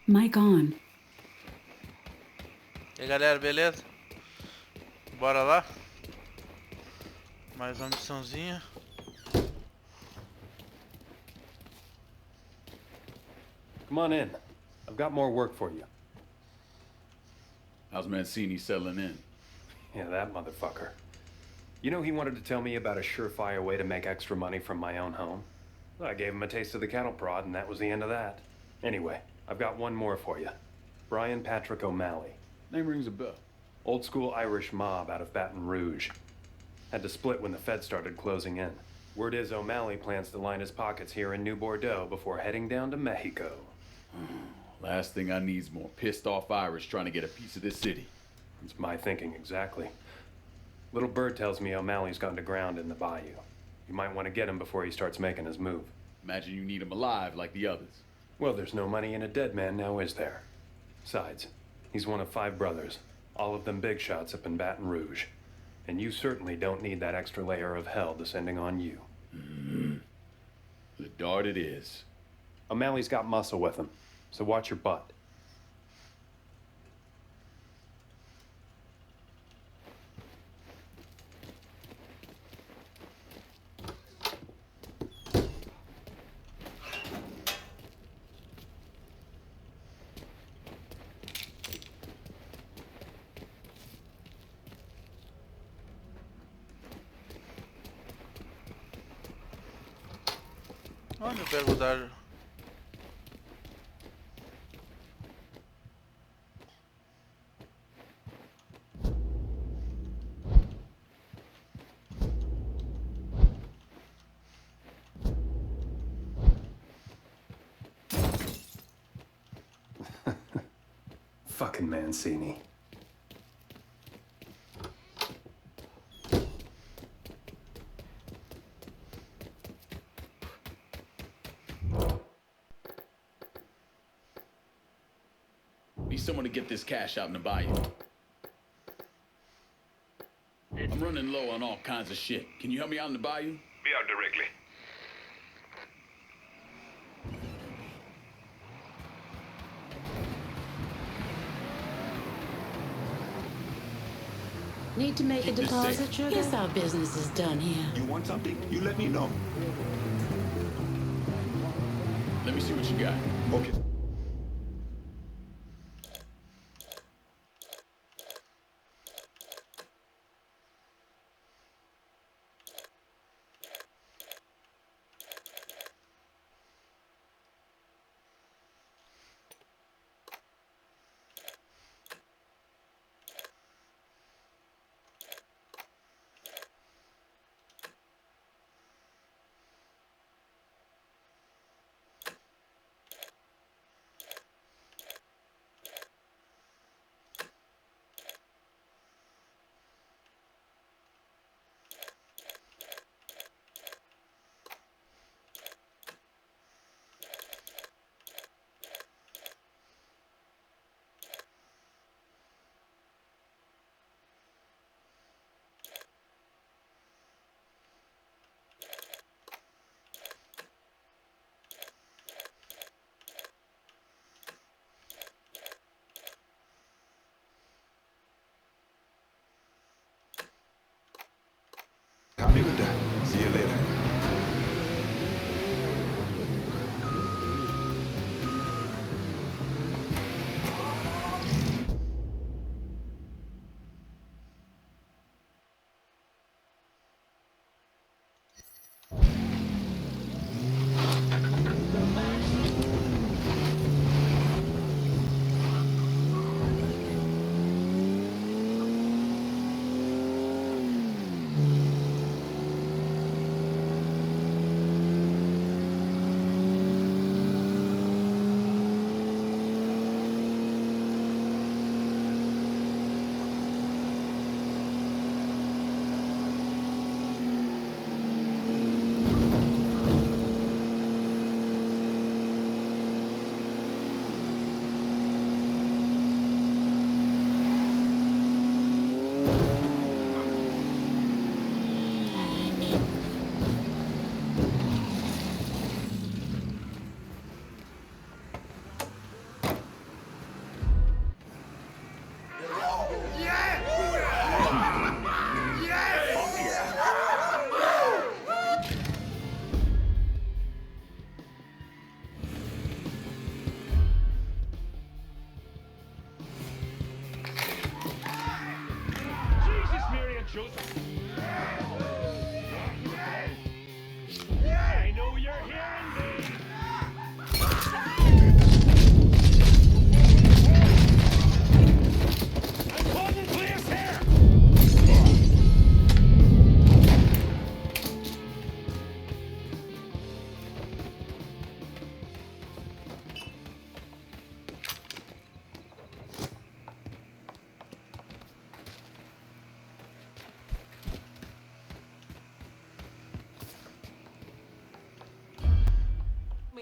Mic on. E aí galera, beleza? Bora lá? Mais uma missãozinha. Come on in. I've got more work for you. How's Mancini settling in? Yeah, that motherfucker. You know, he wanted to tell me about a surefire way to make extra money from my own home. Well, I gave him a taste of the cattle prod, and that was the end of that. Anyway, I've got one more for you. Brian Patrick O'Malley. Name rings a bell. Old school Irish mob out of Baton Rouge. Had to split when the Fed started closing in. Word is O'Malley plans to line his pockets here in New Bordeaux before heading down to Mexico. Last thing I need is more pissed off Irish trying to get a piece of this city. It's my thinking exactly. Little Bird tells me O'Malley's gone to ground in the bayou. You might want to get him before he starts making his move. Imagine you need him alive like the others. Well, there's no money in a dead man now, is there? Besides, he's one of 5 brothers, all of them big shots up in Baton Rouge. And you certainly don't need that extra layer of hell descending on you. The dart it is. O'Malley's got muscle with him, so watch your butt. Onde eu pego o dar? Fucking Mancini. Need someone to get this cash out in the bayou. I'm running low on all kinds of shit. Can you help me out in the bayou? Be out directly. Need to make Keep a this deposit, safe. sugar? Guess our business is done here. You want something? You let me know. Let me see what you got. Okay.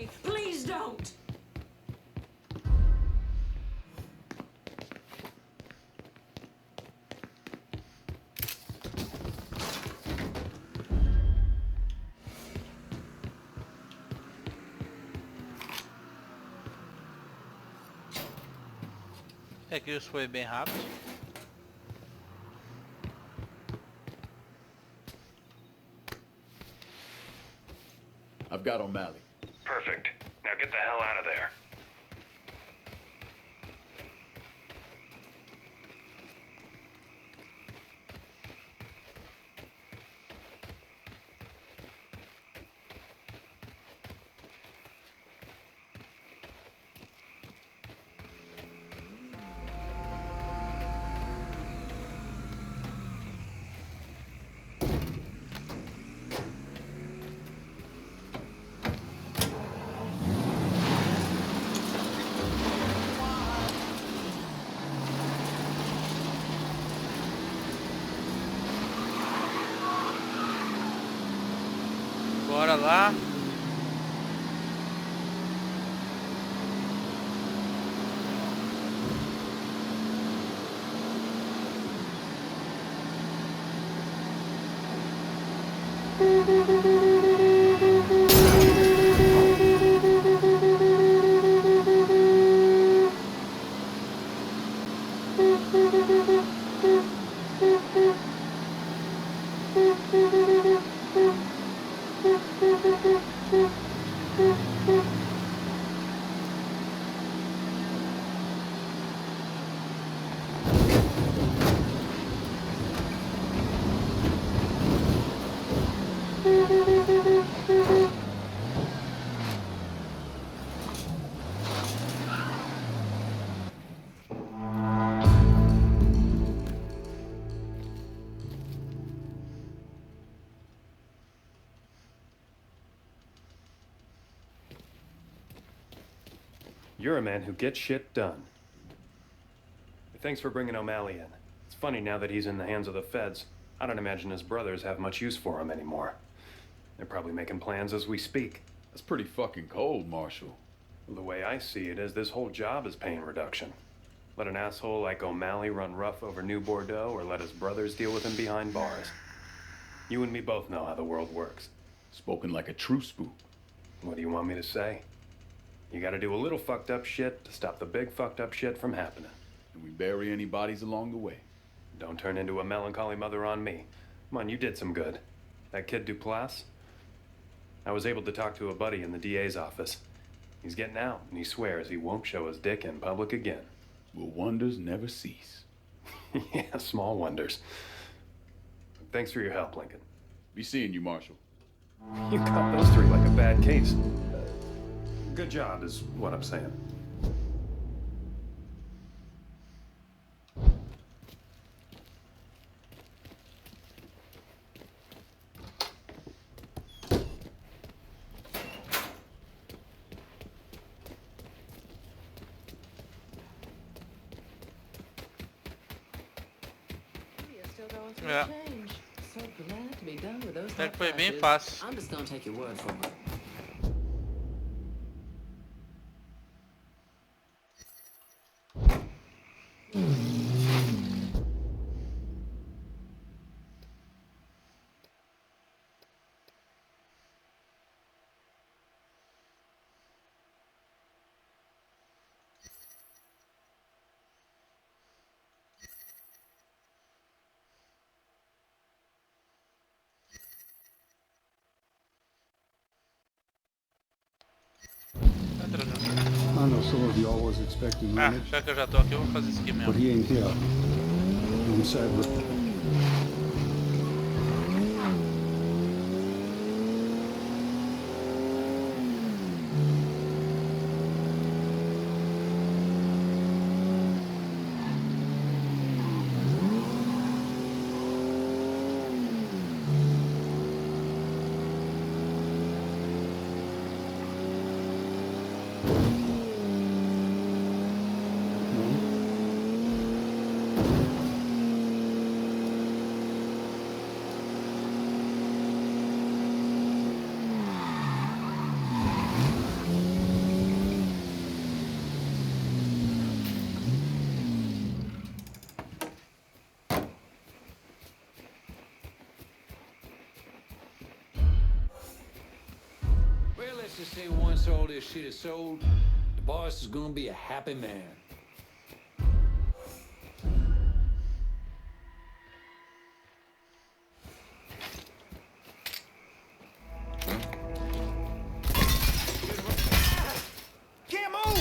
me. Please don't. É que isso foi bem rápido. I've got O'Malley. Perfect. Now get the hell out of there. Bora lá. You're a man who gets shit done. Thanks for bringing O'Malley in. It's funny now that he's in the hands of the feds. I don't imagine his brothers have much use for him anymore. They're probably making plans as we speak. That's pretty fucking cold, Marshal. The way I see it is this whole job is pain reduction. Let an asshole like O'Malley run rough over New Bordeaux, or let his brothers deal with him behind bars. You and me both know how the world works. Spoken like a true spook. What do you want me to say? You gotta do a little fucked up shit to stop the big fucked up shit from happening. And we bury any bodies along the way. Don't turn into a melancholy mother on me. Come on, you did some good. That kid Duplass? I was able to talk to a buddy in the DA's office. He's getting out, and he swears he won't show his dick in public again. Will wonders never cease? Yeah, small wonders. Thanks for your help, Lincoln. Be seeing you, Marshal. You caught those three like a bad case. Good job, is what I'm saying. É. So glad to be done with those Até hot que foi bem flashes. fácil. I'm just gonna take your word for it. Entra, Júnior. I know some of y'all was expecting Ah, Leonard, já que eu já tô aqui, eu vou fazer isso aqui but mesmo. he ain't here. I'm sad, but just say once all this shit is sold, the boss is gonna be a happy man. Can't move!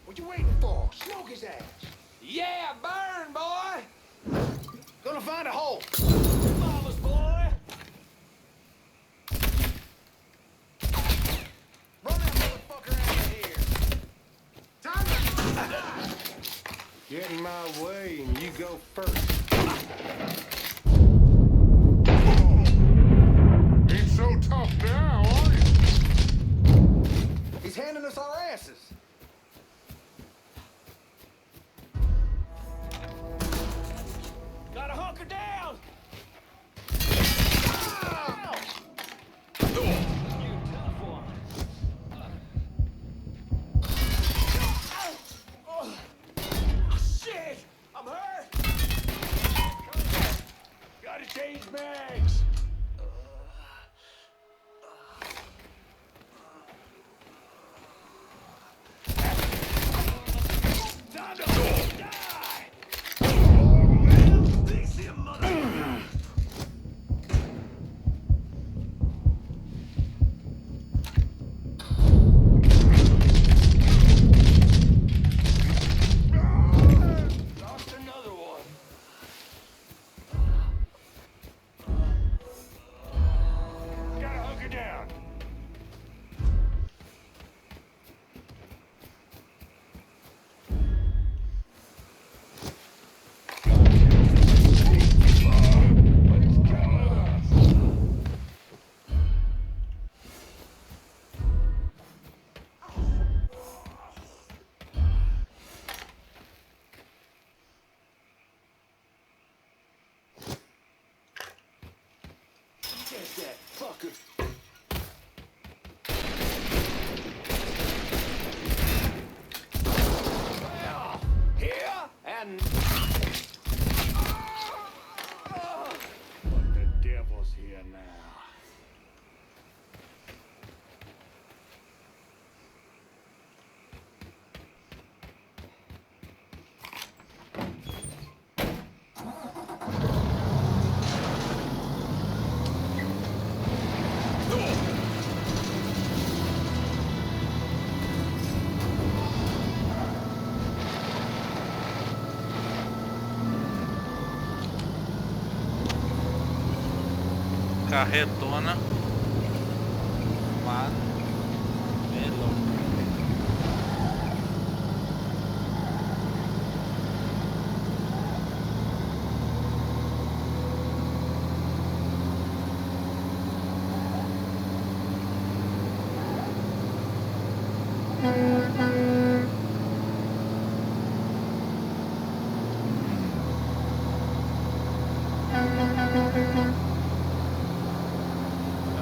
What you waiting for? Smoke his ass. Yeah, burn, boy! Gonna find a hole. Mama's boy! Run that motherfucker out of here. Time to... Get in my way and you go first. Ain't so tough now, are you? He's handing us our asses. Gotta hunker down! You tough one. Oh, shit! I'm hurt! Gotta change bags! Time to die! Fix him, mother! Lost another one. Gotta hunker down. Catch that fucker. Well, here and... But the devil's here now. Carretona. Mano. Bem louco.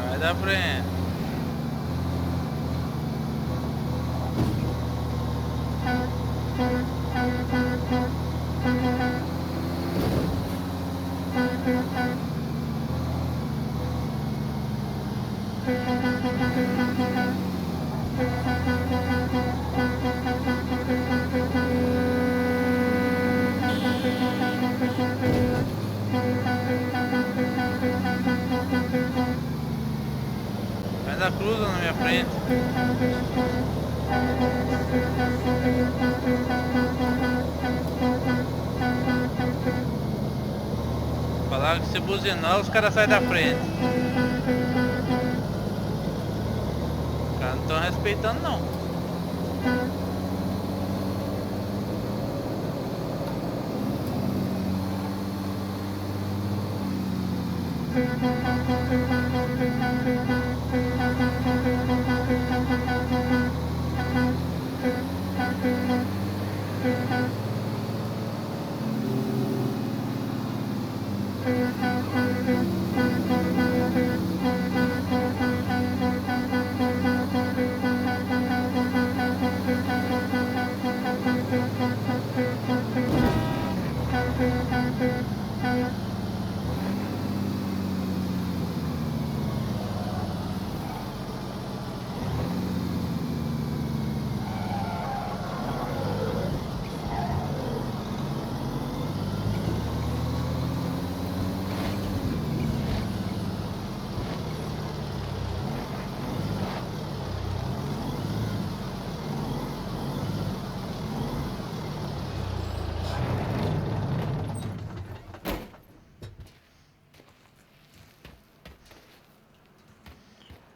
Sai da frente. Ainda cruza na minha frente. Falaram que se buzinar os caras saem da frente. Os caras não estão respeitando não.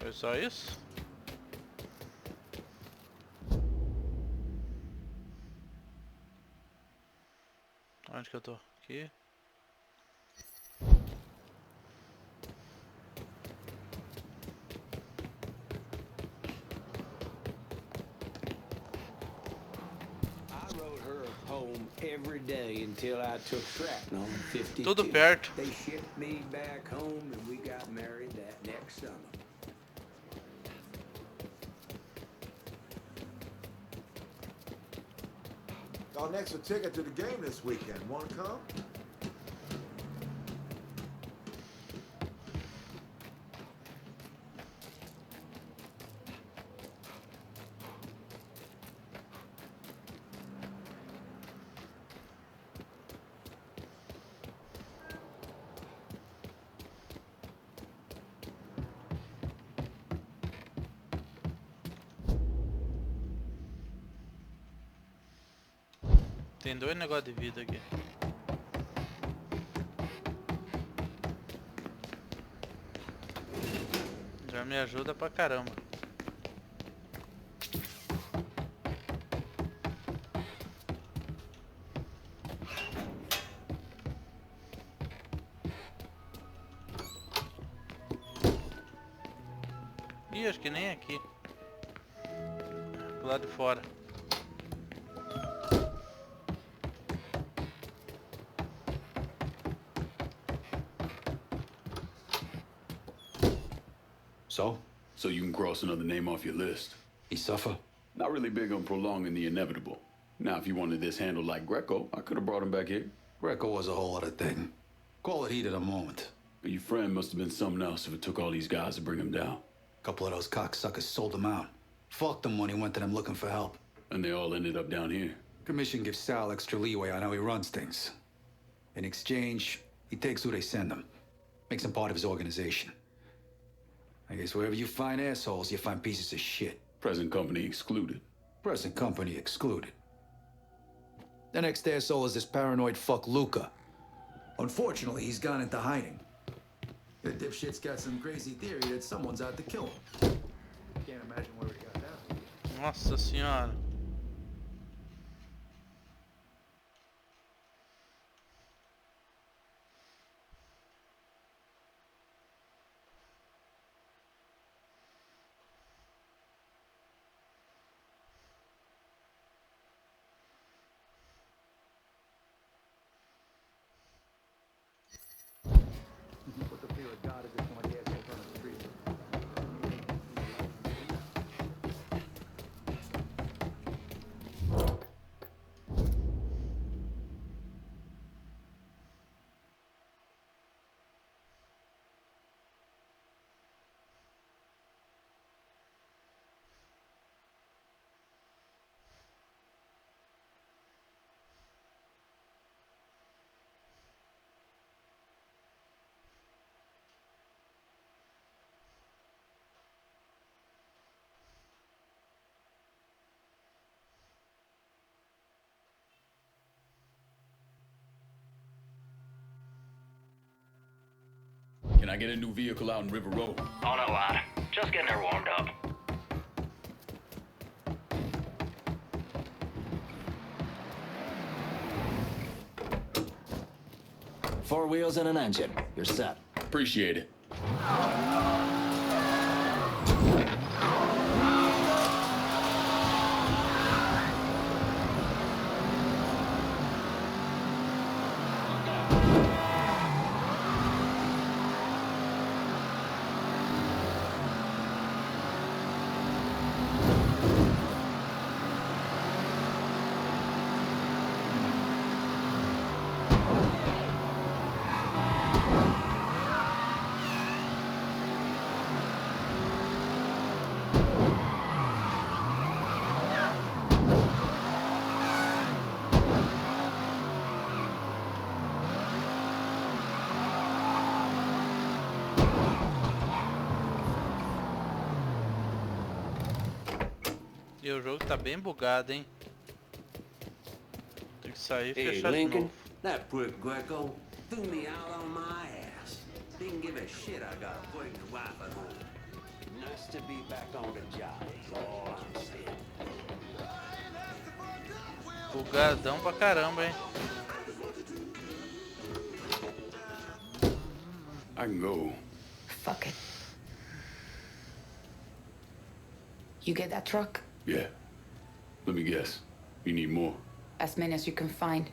Foi só isso? Onde que eu tô? Aqui. I wrote her a poem every day until I took shrapnel in 52. Tudo perto. They shipped me back home and we got married that next summer. Got an extra ticket to the game this weekend. Want to come? Tem dois negócios de vida aqui. Já me ajuda pra caramba. Ih, acho que nem é aqui. Do lado de fora. So you can cross another name off your list. He suffer? Not really big on prolonging the inevitable. Now, if you wanted this handled like Greco, I could have brought him back here. Greco was a whole other thing. Call it heat of the moment. But your friend must have been something else if it took all these guys to bring him down. A couple of those cocksuckers sold him out. Fucked him when he went to them looking for help. And they all ended up down here. Commission gives Sal extra leeway on how he runs things. In exchange, he takes who they send him. Makes him part of his organization. I guess wherever you find assholes, you find pieces of shit. Present company excluded. Present company excluded. The next asshole is this paranoid fuck Luca. Unfortunately, he's gone into hiding. The dipshit's got some crazy theory that someone's out to kill him. Can't imagine where he got that. Nossa senhora. What the fear of God is if one of the assholes on the street? Can I get a new vehicle out in River Road? Oh, no, lad. Just getting her warmed up. Four wheels and an engine. You're set. Appreciate it. E o jogo tá bem bugado, hein? Tem que sair e Hey, fechar de Lincoln, novo. that prick Greco threw me out on my ass. Didn't give a shit I got a pregnant wife at home. Nice to be back on the job, is all I'm saying. Bugadão pra caramba, hein? I can go. Fuck it. You get that truck? Yeah. Let me guess. You need more? As many as you can find.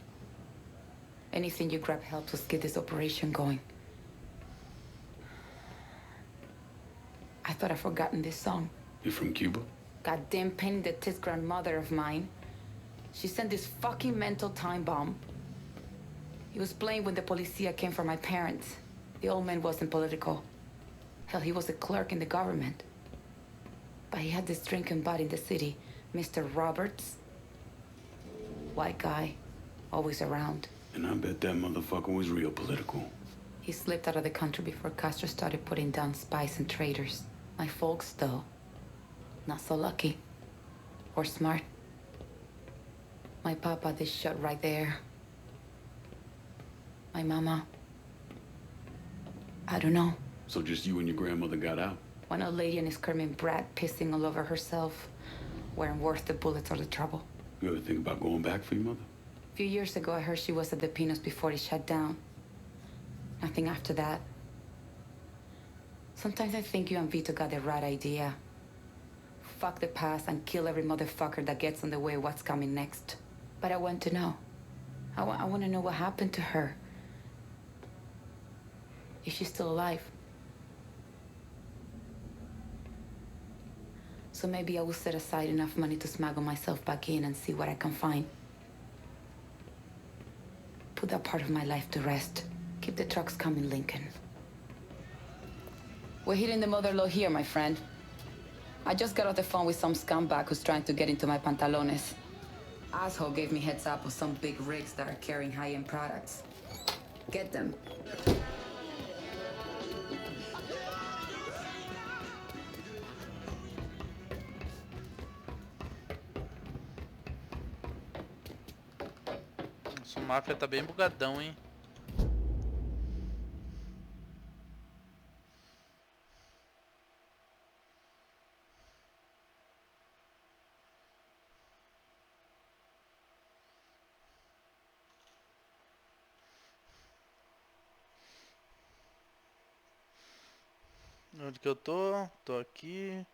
Anything you grab helps us get this operation going. I thought I'd forgotten this song. You from Cuba? Goddamn pain in the tits grandmother of mine. She sent this fucking mental time bomb. He was playing when the policia came for my parents. The old man wasn't political. Hell, he was a clerk in the government. But he had this drinking buddy in the city, Mr. Roberts. White guy, always around. And I bet that motherfucker was real political. He slipped out of the country before Castro started putting down spies and traitors. My folks, though, not so lucky. Or smart. My papa, this shot right there. My mama, I don't know. So just you and your grandmother got out? One old lady and a screaming brat pissing all over herself weren't worth the bullets or the trouble. You ever think about going back for your mother? A few years ago, I heard she was at the Pinos before it shut down. Nothing after that. Sometimes I think you and Vito got the right idea. Fuck the past and kill every motherfucker that gets in the way of what's coming next. But I want to know. I want to know what happened to her. If she's still alive. So maybe I will set aside enough money to smuggle myself back in and see what I can find. Put that part of my life to rest. Keep the trucks coming, Lincoln. We're hitting the mother-lode here, my friend. I just got off the phone with some scumbag who's trying to get into my pantalones. Asshole gave me heads up on some big rigs that are carrying high-end products. Get them. Nossa, o Mafia tá bem bugadão, hein? Onde que eu tô? Tô aqui.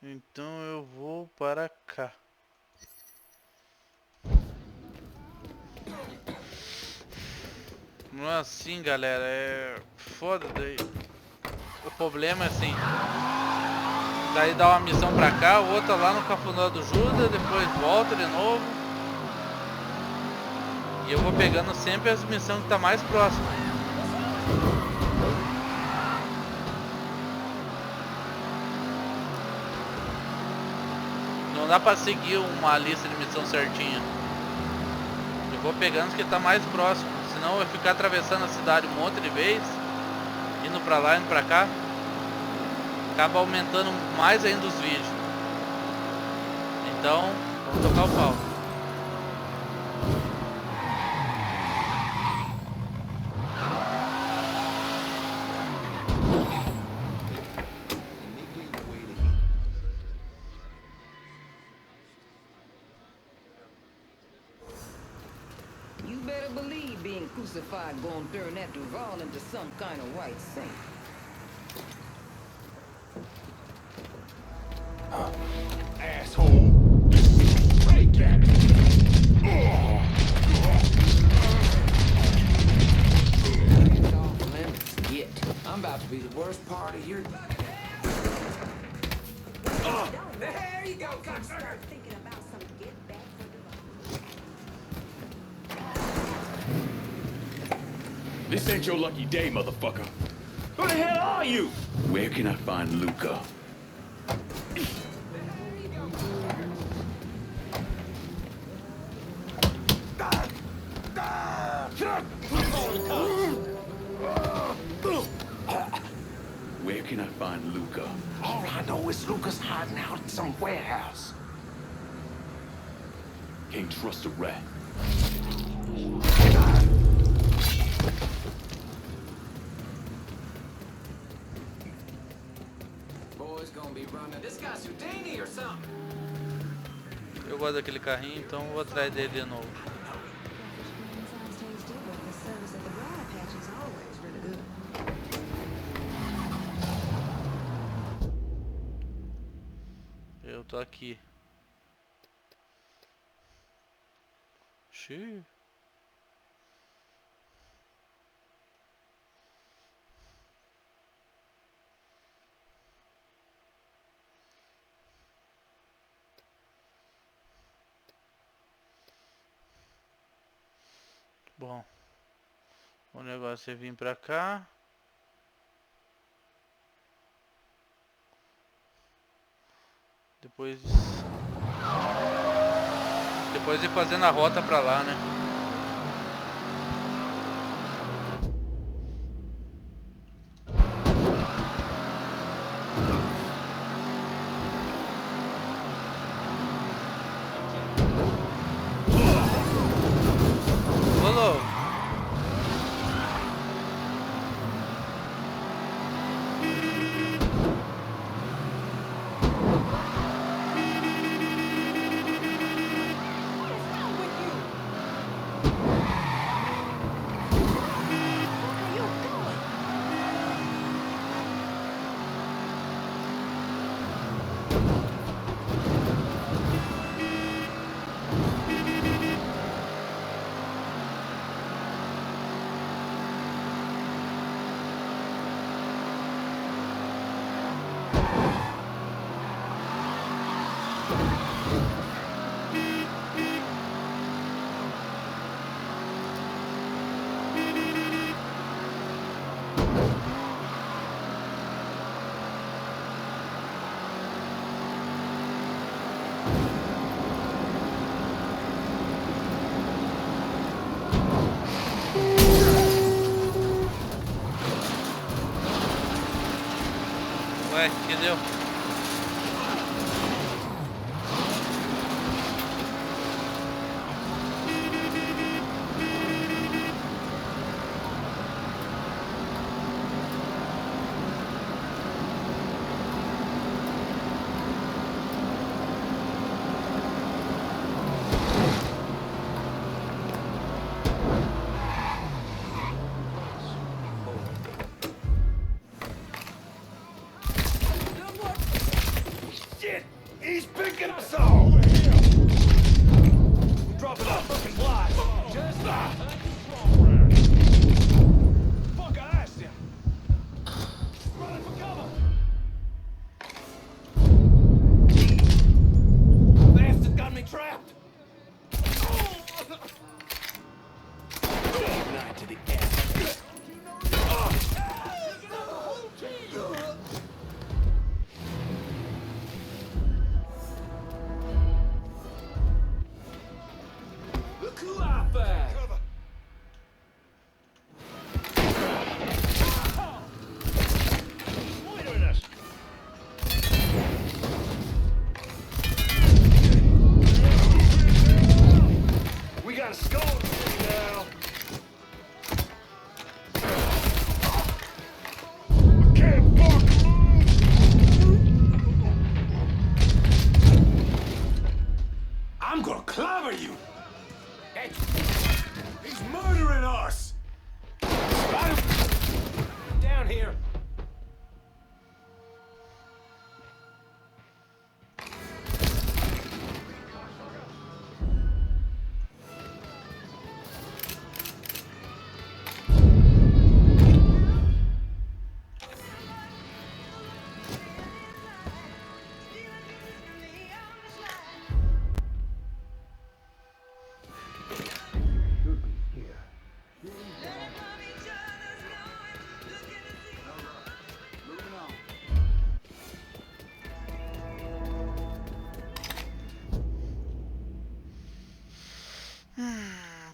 Então eu vou para cá. Não é assim, galera. É foda daí. O problema é assim. Daí dá uma missão pra cá, outra lá no Cafundó do Judas, depois volta de novo. E eu vou pegando sempre as missões que tá mais próximas. Não dá pra seguir uma lista de missão certinha. Eu vou pegando os que tá mais próximo. Senão eu vou ficar atravessando a cidade um monte de vezes. Indo pra lá, indo pra cá. Acaba aumentando mais ainda os vídeos. Então, vamos tocar o pau. Crucified gonna turn that Duval into some kind of white saint. Asshole! Break that! Get off, man. Get. I'm about to be the worst part of your... There you go, cocksucker! Thinking about some get back for This ain't your lucky day, motherfucker. Who the hell are you? Where can I find Luca? Where can I find Luca? All I know is Luca's hiding out in some warehouse. Can't trust a rat. Boys, Eu gosto daquele carrinho, então vou atrás dele de novo. Eu tô aqui. Xiii. Bom, o negócio é vir pra cá. Depois ir fazendo a rota pra lá, né? Ué, que deu? Shit! He's picking us off! Dropping a fucking block! Just stop! Fuck, I asked him! Running for cover! Bastard got me trapped! Night to the ass! Look who I found! Cover! Loitering us! We got a skull now! I can't fucking move! I'm gonna clobber you! He's murdering us! Down here!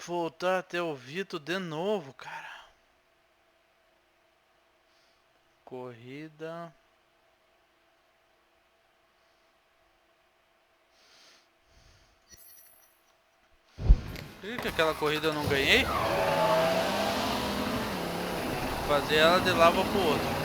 Voltar até o Vito de novo, cara. Corrida. Por que aquela corrida eu não ganhei? Vou fazer ela de lava pro outro.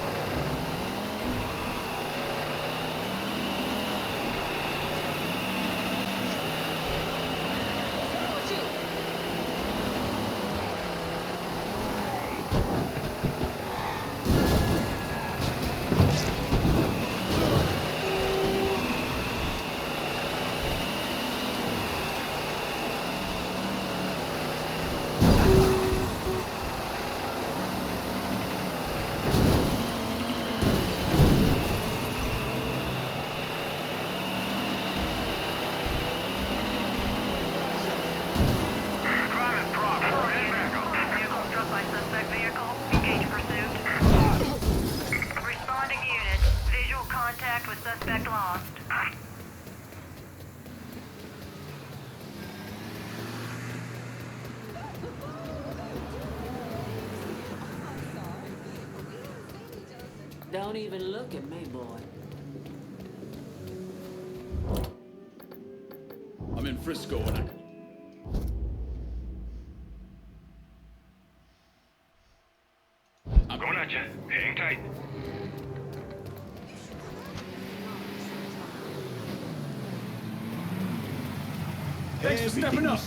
Don't even look at me, boy. I'm in Frisco and I... I'm Going at you. Hang tight. Thanks for stepping up.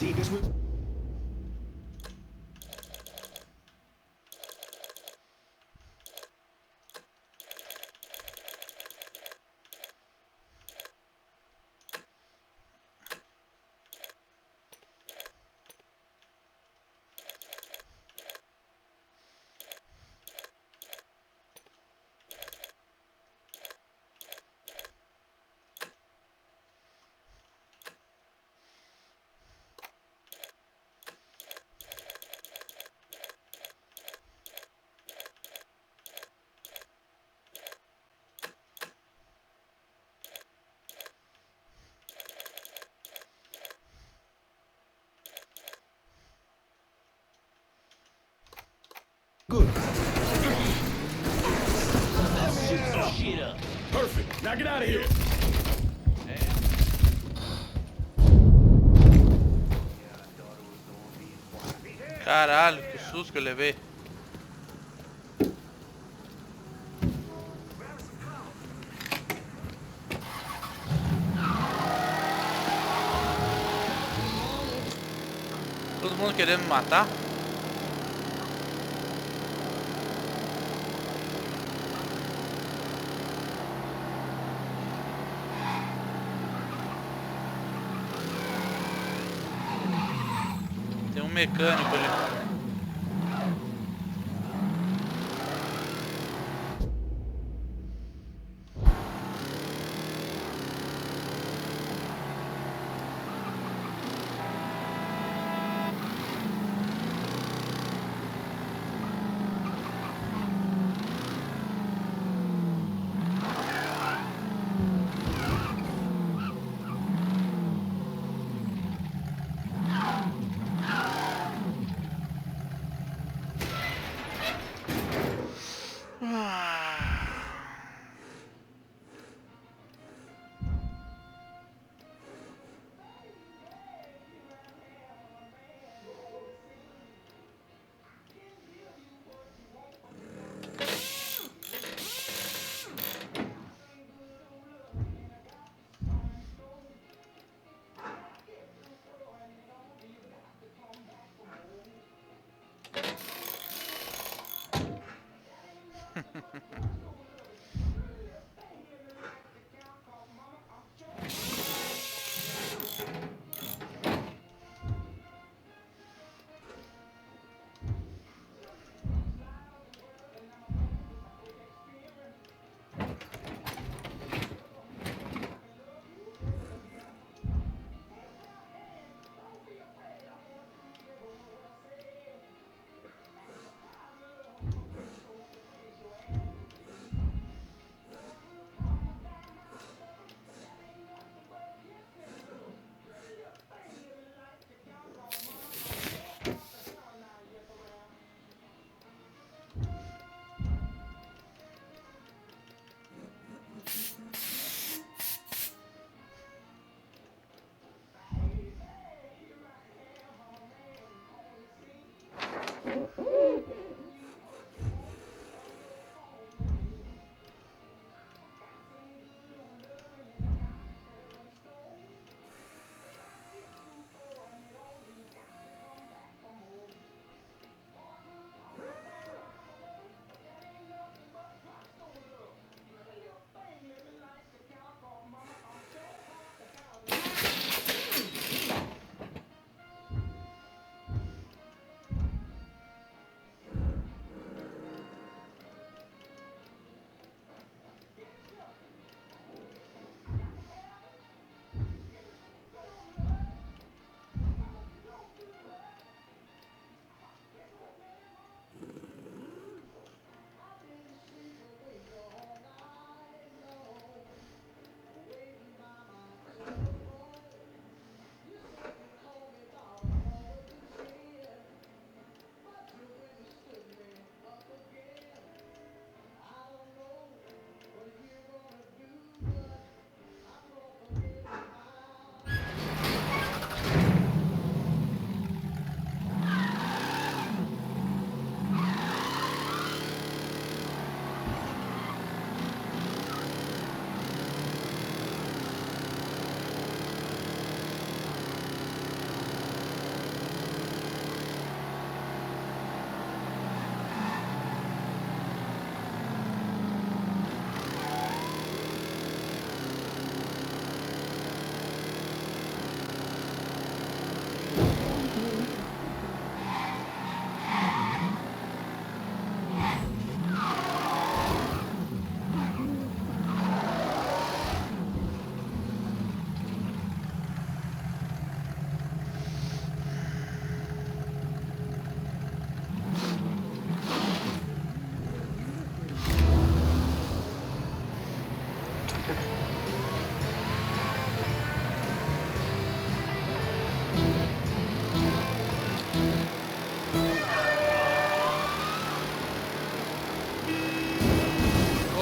Good. Shit up. Perfect. Now get out of here. Caralho, que susto que eu levei. Todo mundo querendo me matar? Tem um mecânico ali.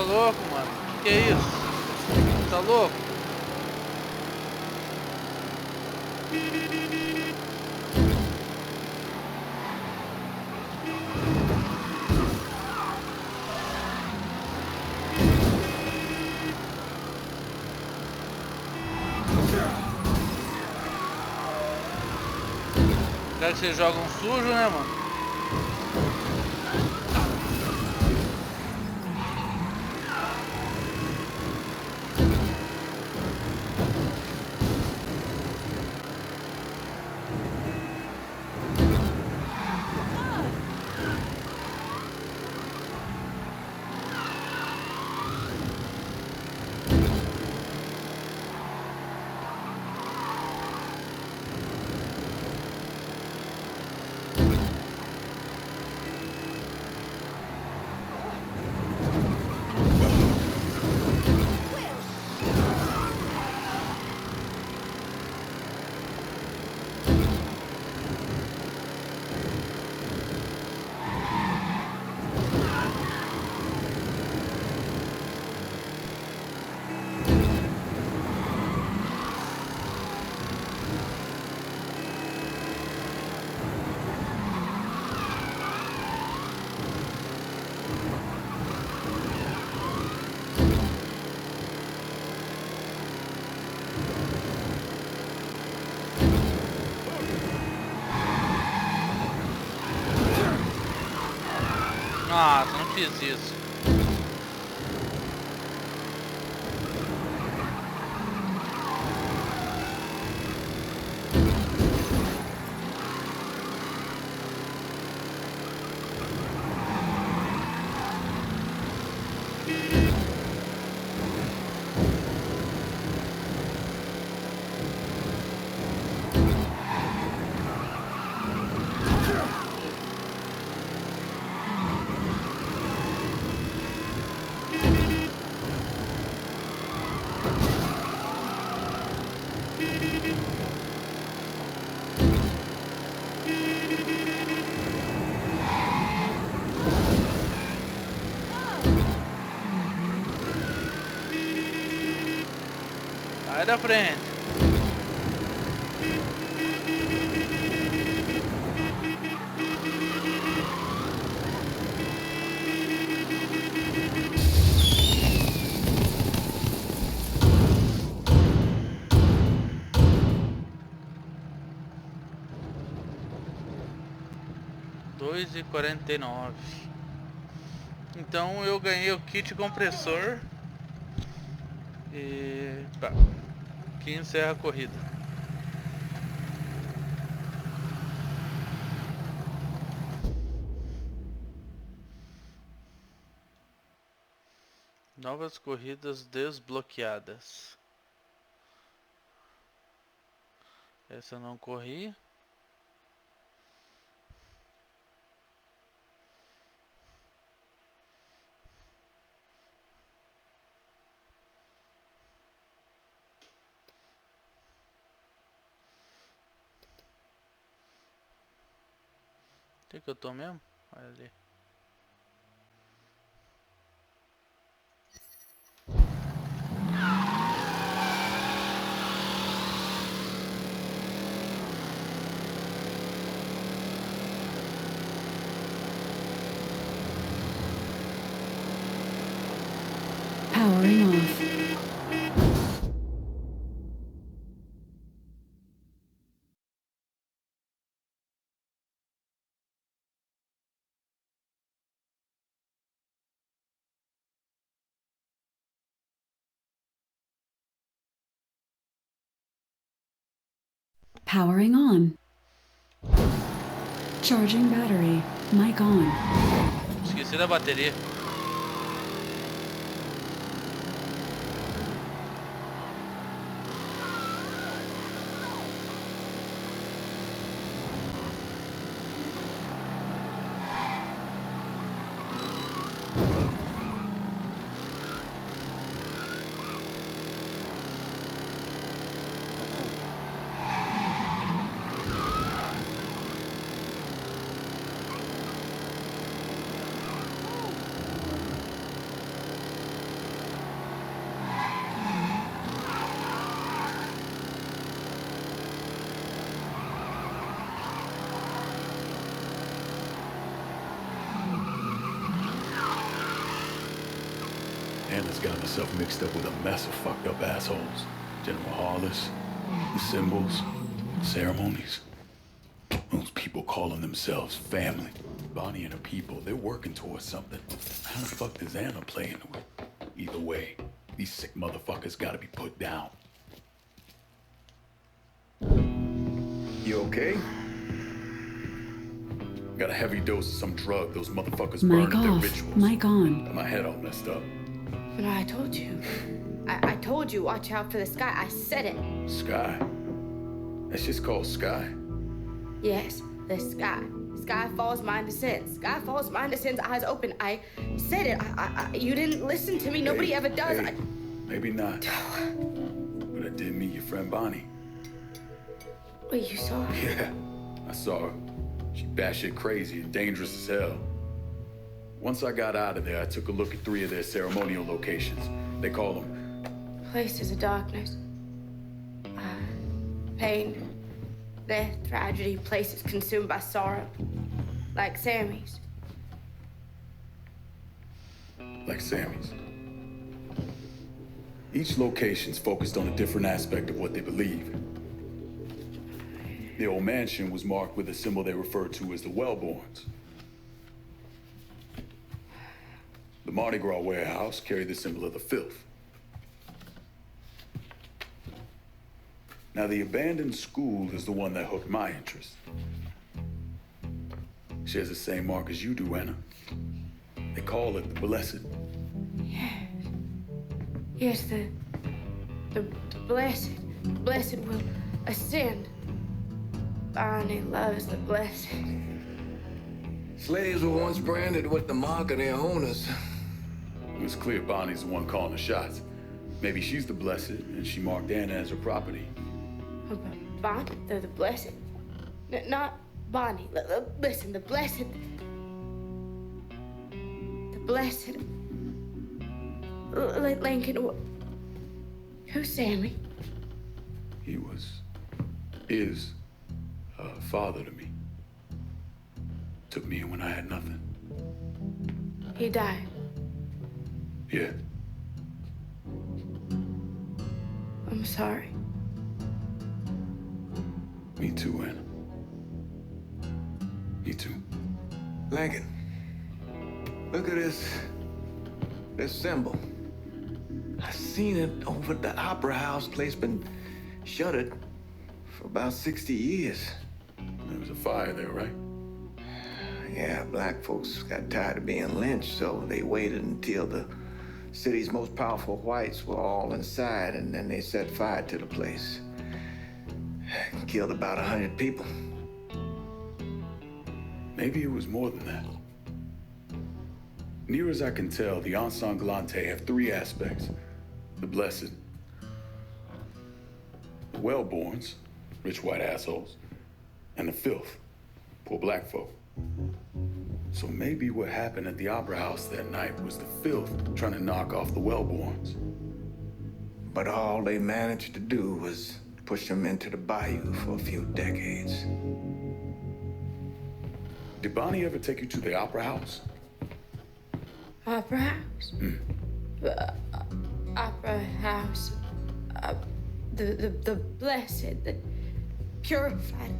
louco, mano? Que é isso? Tá louco? Quer que vocês jogam sujo, né, mano? Nossa, não fiz isso. Sai da frente. Dois e 49. Então eu ganhei o kit compressor. E tá. Aqui encerra a corrida. Novas corridas desbloqueadas. Essa eu não corri. O que eu tô mesmo? Olha ali. Powering off. Powering on. Charging battery. Mic on. Esqueci da bateria. Anna's gotten herself mixed up with a mess of fucked up assholes. General Hollis, the symbols, ceremonies. Those people calling themselves family. Bonnie and her people, they're working towards something. How the fuck does Anna play into it? Either way, these sick motherfuckers gotta be put down. You okay? Got a heavy dose of some drug those motherfuckers Mic burned at their off. rituals. Mic on. Got my head all messed up. But I told you. I told you, watch out for the sky. I said it. Sky? That's just called sky. Yes, the sky. Sky falls, mind descends. Sky falls, mind descends, eyes open. I said it. You didn't listen to me. Nobody ever does. Hey, maybe not. But I did meet your friend Bonnie. Wait, you saw her? Yeah, I saw her. She batshit crazy and dangerous as hell. Once I got out of there, I took a look at 3 of their ceremonial locations. They call them Places of darkness. Pain, death, tragedy, places consumed by sorrow. Like Sammy's. like Sammy's. Each location's focused on a different aspect of what they believe. The old mansion was marked with a symbol they referred to as the Wellborns. The Mardi Gras warehouse carried the symbol of the filth. Now, the abandoned school is the one that hooked my interest. Shares the same mark as you do, Anna. They call it the Blessed. Yes, the blessed. Blessed will ascend. Bonnie loves the blessed. Slaves were once branded with the mark of their owners. It was clear Bonnie's the one calling the shots. Maybe she's the Blessed, and she marked Anna as her property. Bonnie, the blessed. Not Bonnie. Listen, the blessed. The blessed. Lincoln. Who's Sammy? He is a father to me. Took me in when I had nothing. He died. Yeah. I'm sorry. Me too, Anna. Me too. Lincoln, look at this symbol. I seen it over at the Opera House. Place been shuttered for about 60 years. There was a fire there, right? Yeah, black folks got tired of being lynched, so they waited until the city's most powerful whites were all inside, and then they set fire to the place. Killed about 100 people. Maybe it was more than that. Near as I can tell, the Ensanglante have 3 aspects. The Blessed, the Wellborns, rich white assholes, and the Filth, poor black folk. So maybe what happened at the Opera House that night was the Filth trying to knock off the Wellborns. But all they managed to do was push them into the bayou for a few decades. Did Bonnie ever take you to the Opera House? Opera House? Opera House. The blessed, the purified.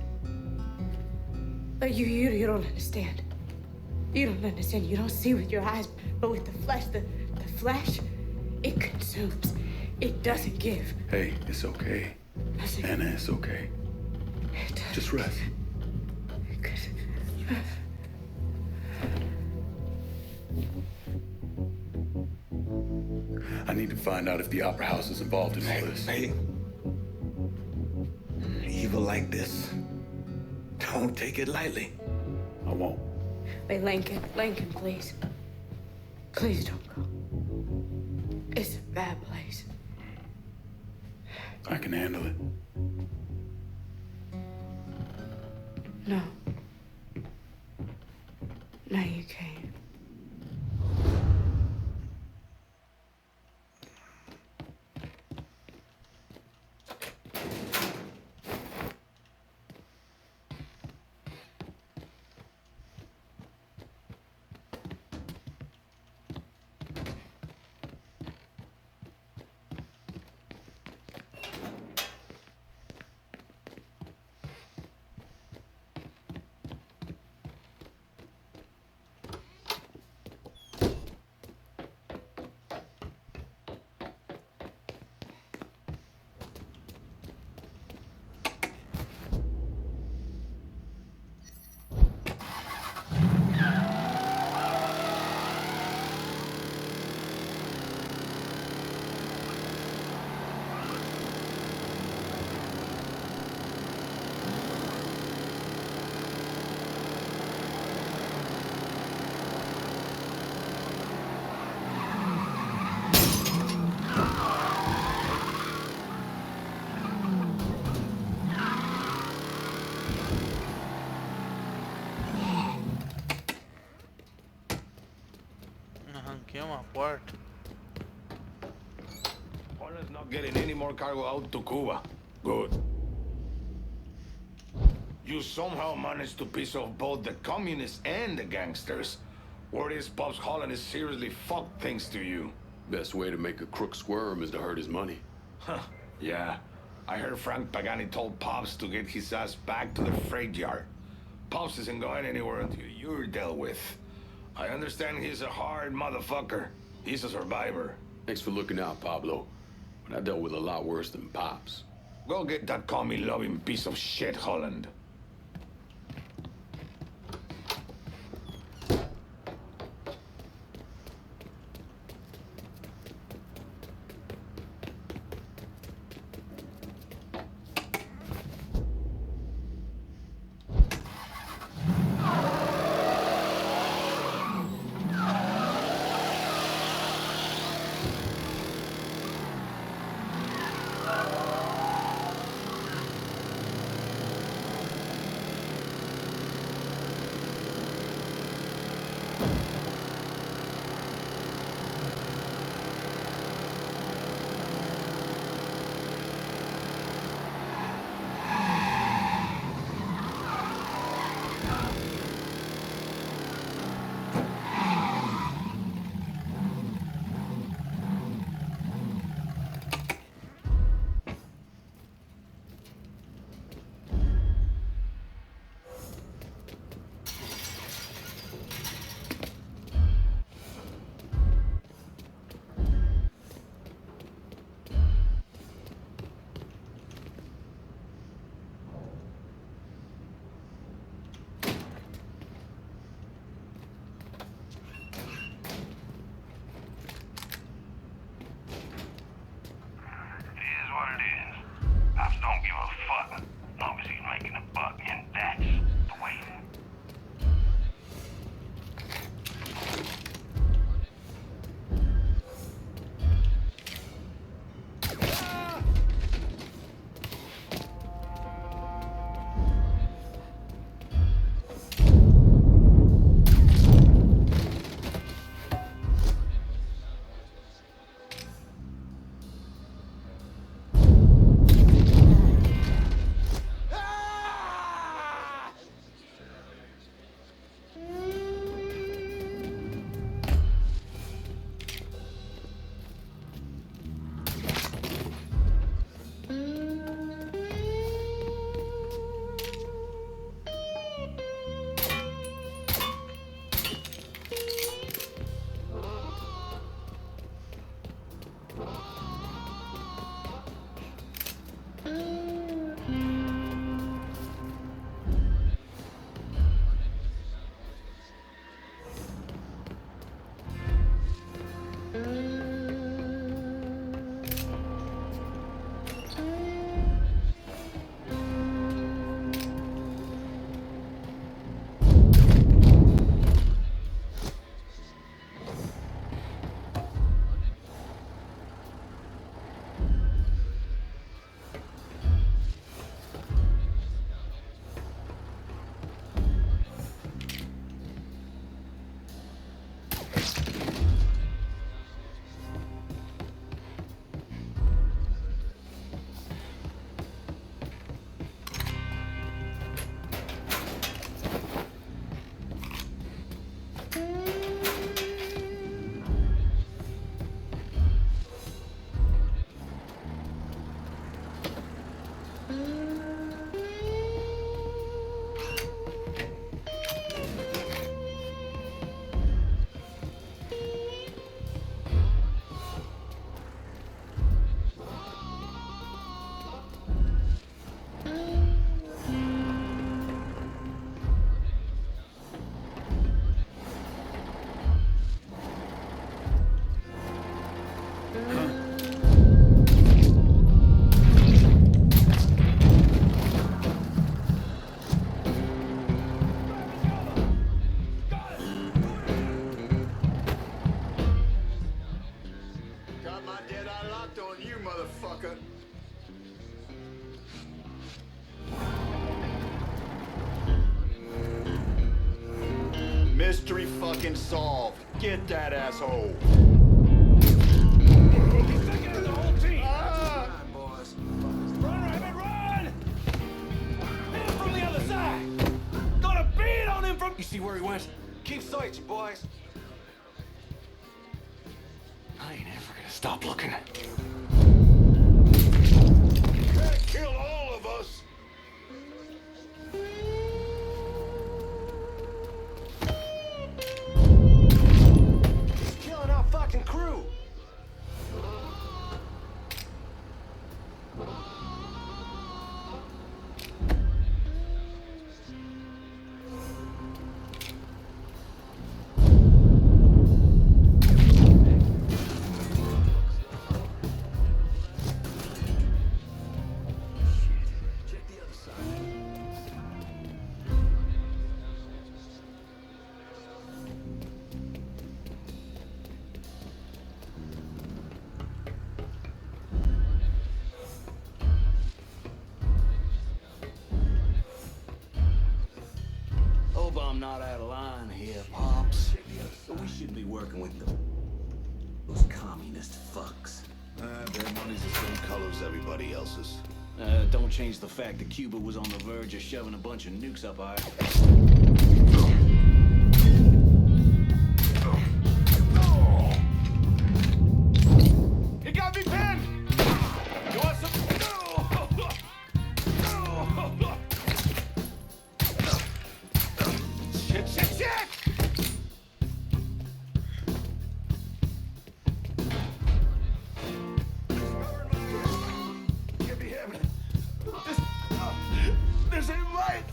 But you don't understand. You don't understand. You don't see with your eyes, but with the flesh, the flesh, it consumes. It doesn't give. Hey, it's okay. Anna, it's okay. Just rest. I need to find out if the Opera House is involved in all this. Hey, evil like this, don't take it lightly. I won't. Wait, Lincoln, please. Please don't go. It's a bad place. I can handle it. No. No, you can't. aqui uma porta. Holland's not getting any more cargo out to Cuba. Good. You somehow managed to piss off both the communists and the gangsters. Word is Pops Holland is seriously fucked thanks to you. Best way to make a crook squirm is to hurt his money. Huh, yeah. I heard Frank Pagani told Pops to get his ass back to the freight yard. Pops isn't going anywhere until you're dealt with. I understand he's a hard motherfucker. He's a survivor. Thanks for looking out, Pablo. But I dealt with a lot worse than Pops. Go get that commie-loving piece of shit, Holland. Mystery fucking solved. Get that asshole. You see where he went? Keep searching, boys. I ain't ever gonna stop looking. Can't kill all of us. He's killing our fucking crew. Hope I'm not out of line here, Pops. But we shouldn't be working with those communist fucks. Their money's the same color as everybody else's. Don't change the fact that Cuba was on the verge of shoving a bunch of nukes up our... He got me pinned! You want some... Shit, shit, shit! Give me him. This ain't right!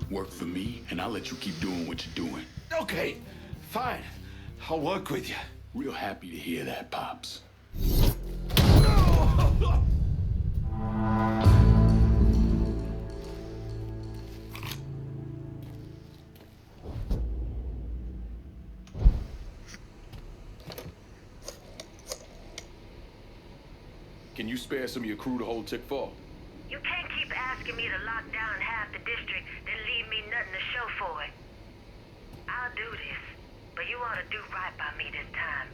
Work for me, and I'll let you keep doing what you're doing. Okay, fine. I'll work with you. Real happy to hear that, Pops. Can you spare some of your crew to hold Tick 4? You can't keep asking me to lock down half the district, then leave me nothing to show for it. I'll do this, but you ought to do right by me this time.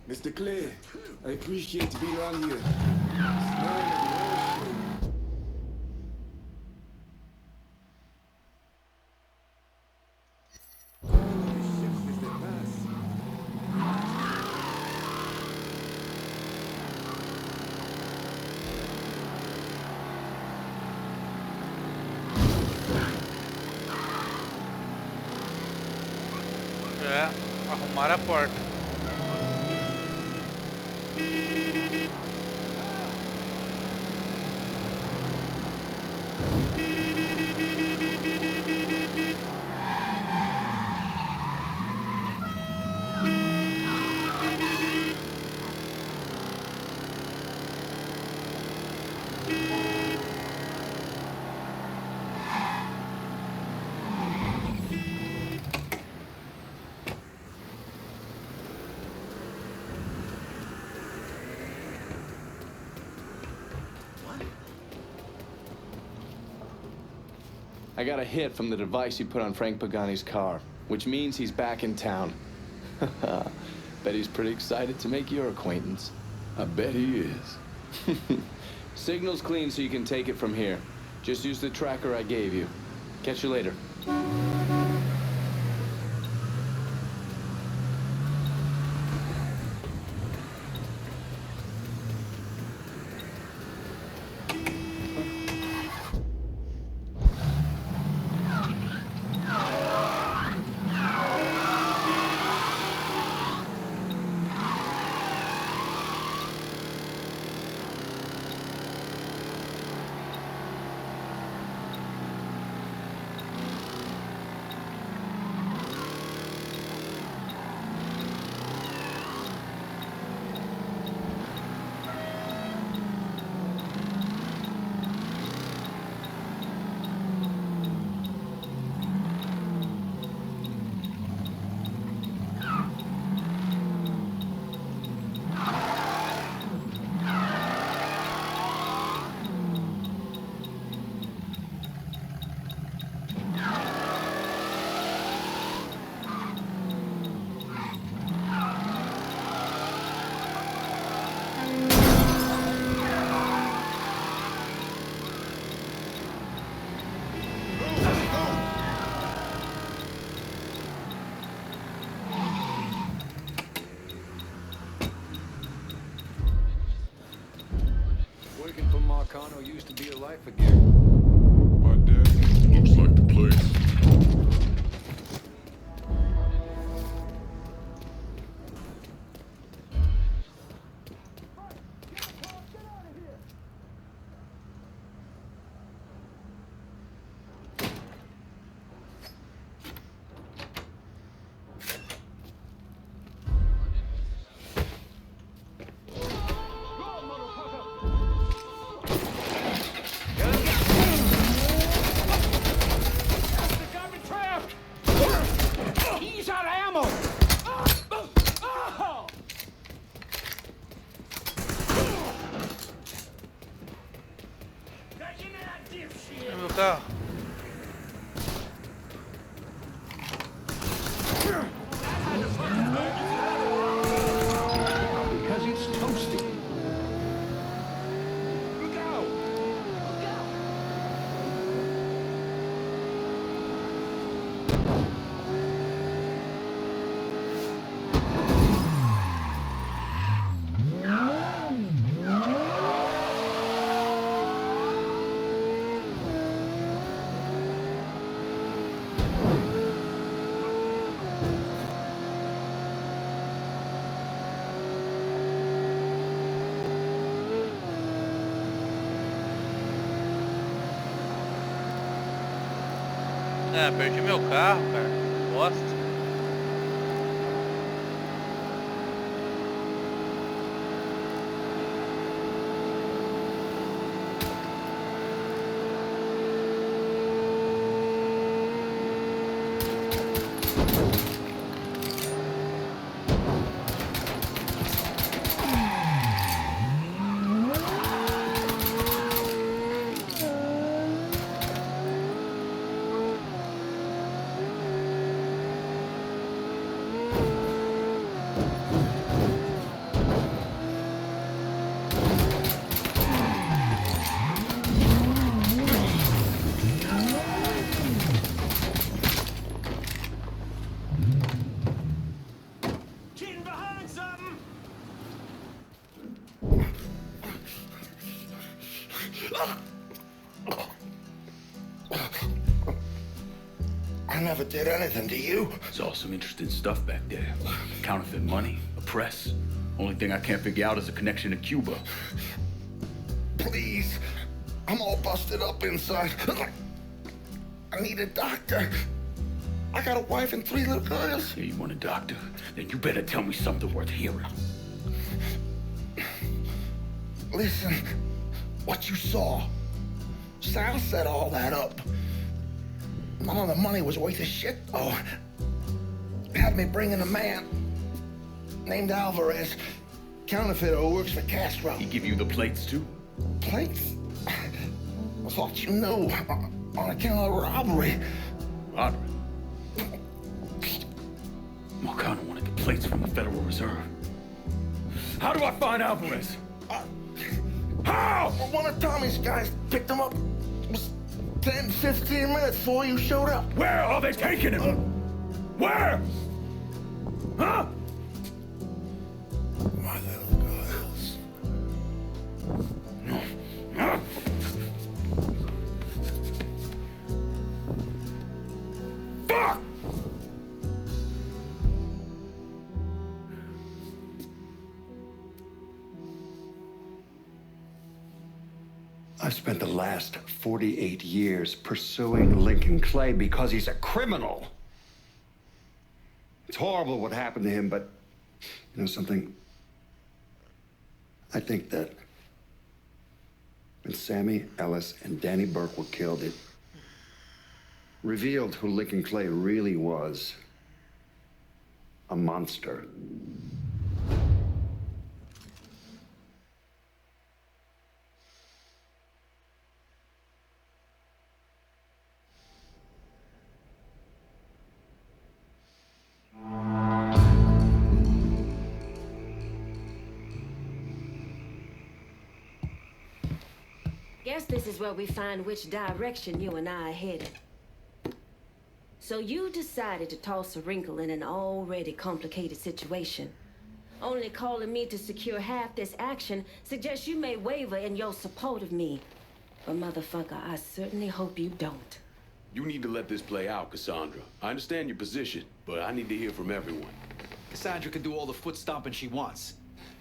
Mr. Clay, I appreciate you being around here. É, arrumar a porta. I got a hit from the device you put on Frank Pagani's car, which means he's back in town. Bet he's pretty excited to make your acquaintance. I bet he is. Signal's clean so you can take it from here. Just use the tracker I gave you. Catch you later. Working for Marcano used to be a life again. My dad looks like the place. Meu carro. Because it's toasty. Look out! Look out! É, perdi meu carro, cara. Bosta. I never did anything to you. There's all some interesting stuff back there. Counterfeit money, a press. Only thing I can't figure out is a connection to Cuba. Please. I'm all busted up inside. I need a doctor. I got a wife and 3 little girls. Yeah, you want a doctor? Then you better tell me something worth hearing. Listen, what you saw. Sal set all that up. None of the money was worth a shit, though. Had me bring in a man named Alvarez, counterfeiter who works for Castro. He give you the plates, too? Plates? I thought you knew. On account of robbery. Robbery? Marcano wanted the plates from the Federal Reserve. How do I find Alvarez? How? One of Tommy's guys picked him up. Was 10, 15 minutes before you showed up. Where are they taking him? Where? Huh? My little girls. Fuck! I've spent the last 48 years pursuing Lincoln Clay because he's a criminal. It's horrible what happened to him, but you know something? I think that when Sammy Ellis and Danny Burke were killed, it revealed who Lincoln Clay really was. A monster. Guess this is where we find which direction you and I are headed. So you decided to toss a wrinkle in an already complicated situation. Only calling me to secure half this action suggests you may waver in your support of me. But motherfucker, I certainly hope you don't. You need to let this play out, Cassandra. I understand your position, but I need to hear from everyone. Cassandra can do all the foot stomping she wants.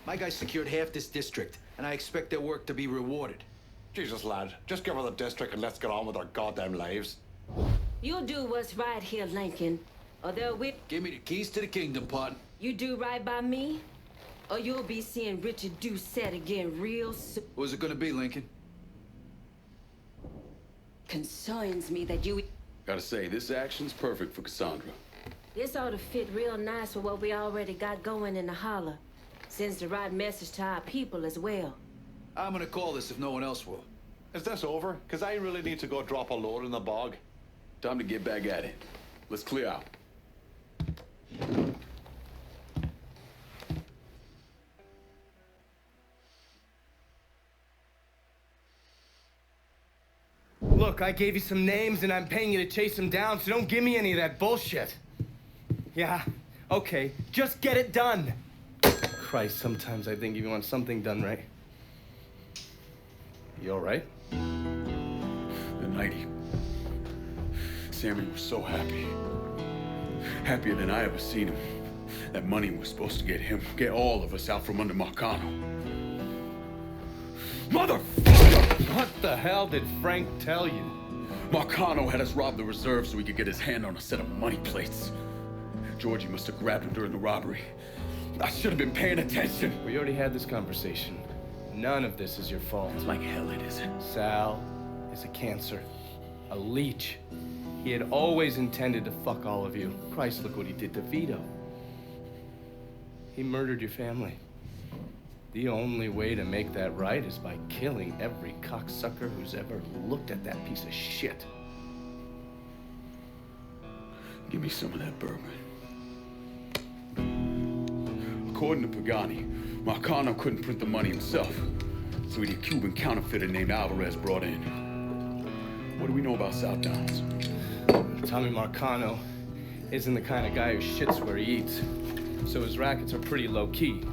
My guys secured half this district, and I expect their work to be rewarded. Jesus, lad, just give her the district and let's get on with our goddamn lives. You'll do what's right here, Lincoln, or they'll whip. Give me the keys to the kingdom, pard. You do right by me, or you'll be seeing Richard Doucette again real soon. Who's it gonna be, Lincoln? Concerns me that you. Gotta say, this action's perfect for Cassandra. This ought to fit real nice with what we already got going in the holler. Sends the right message to our people as well. I'm gonna call this if no one else will. Is this over? Because I really need to go drop a load in the bog. Time to get back at it. Let's clear out. Look, I gave you some names and I'm paying you to chase them down, so don't give me any of that bullshit. Yeah, okay, just get it done. Christ, sometimes I think you want something done right. You all right? The night Sammy was so happy. Happier than I ever seen him. That money was supposed to get him, get all of us out from under Marcano. Motherfucker! What the hell did Frank tell you? Marcano had us rob the reserve so he could get his hand on a set of money plates. Georgie must have grabbed him during the robbery. I should have been paying attention. We already had this conversation. None of this is your fault. It's like hell it isn't. Sal is a cancer. A leech. He had always intended to fuck all of you. Christ, look what he did to Vito. He murdered your family. The only way to make that right is by killing every cocksucker who's ever looked at that piece of shit. Give me some of that bourbon. According to Pagani, Marcano couldn't print the money himself, so he had a Cuban counterfeiter named Alvarez brought in. What do we know about South Downs? Tommy Marcano isn't the kind of guy who shits where he eats, so his rackets are pretty low-key.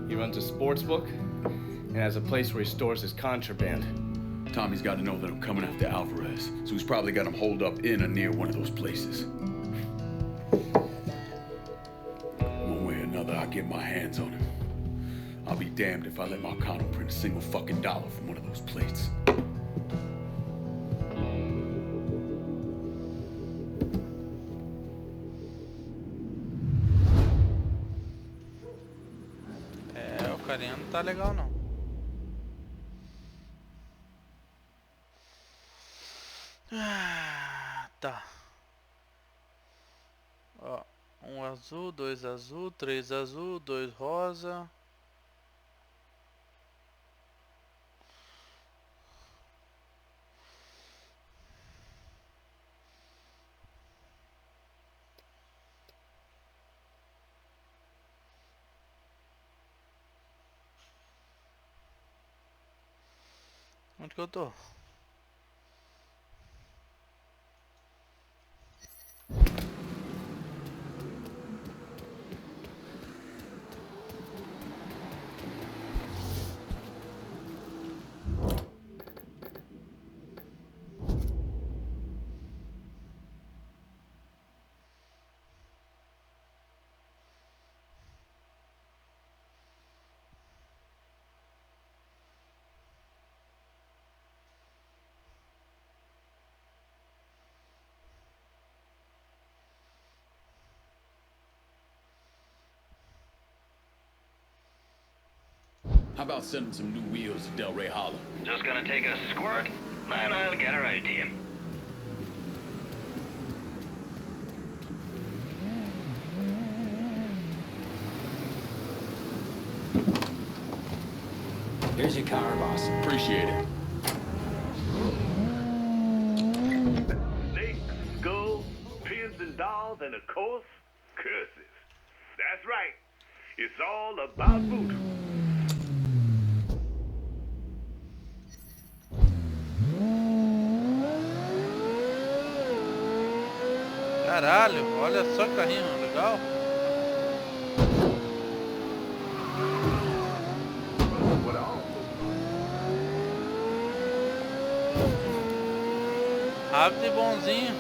He runs a sports book and has a place where he stores his contraband. Tommy's got to know that I'm coming after Alvarez, so he's probably got him holed up in or near one of those places. One way or another, I'll get my hands on him. I'll be damned if I let Marcano print a single fucking dollar from one of those plates. É, o carinha não tá legal não. Tá. Ó, um azul, dois azul, três azul, dois rosa. Onde que eu tô? How about sending some new wheels to Del Rey Hollow? Just gonna take a squirt, then I'll get her out to you. Here's your car, boss. Appreciate it. Snakes, skulls, pins and dolls, and of course, curses. That's right. It's all about voodoo. Caralho, olha só que carrinho legal. Rápido e bonzinho.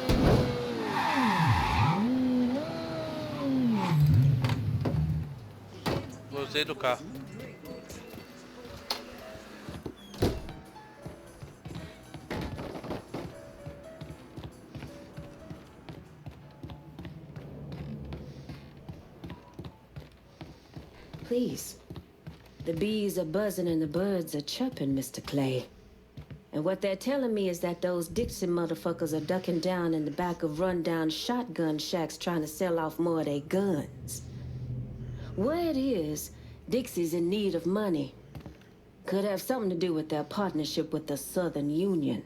Gostei do carro. Please. The bees are buzzing and the birds are chirping, Mr. Clay. And what they're telling me is that those Dixie motherfuckers are ducking down in the back of rundown shotgun shacks trying to sell off more of their guns. Word is, Dixie's in need of money. Could have something to do with their partnership with the Southern Union.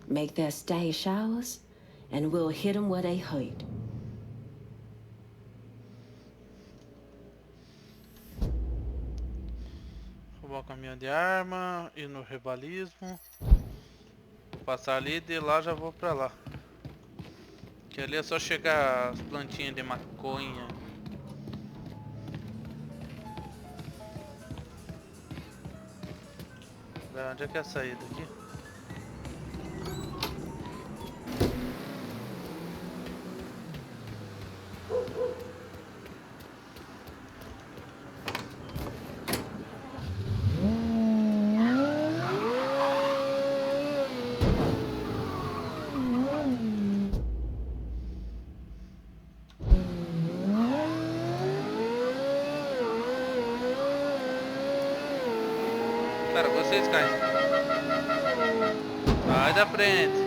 Make their stash ours, and we'll hit them where they hurt. Roubar o caminhão de arma, ir no rebalismo. Passar ali e de lá já vou pra lá. Que ali é só chegar as plantinhas de maconha. Onde é que é a saída aqui? Cara, vocês caem. Sai da frente.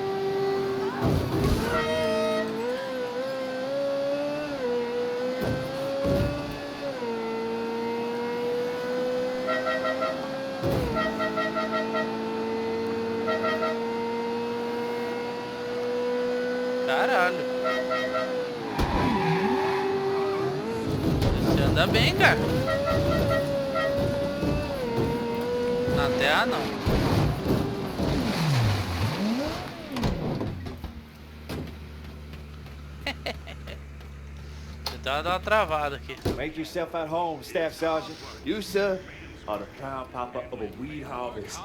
Caralho. Você anda bem, cara. Na terra não. Então dá uma travada aqui. Make yourself at home, Staff Sergeant. You, sir, are the proud papa of a weed harvest.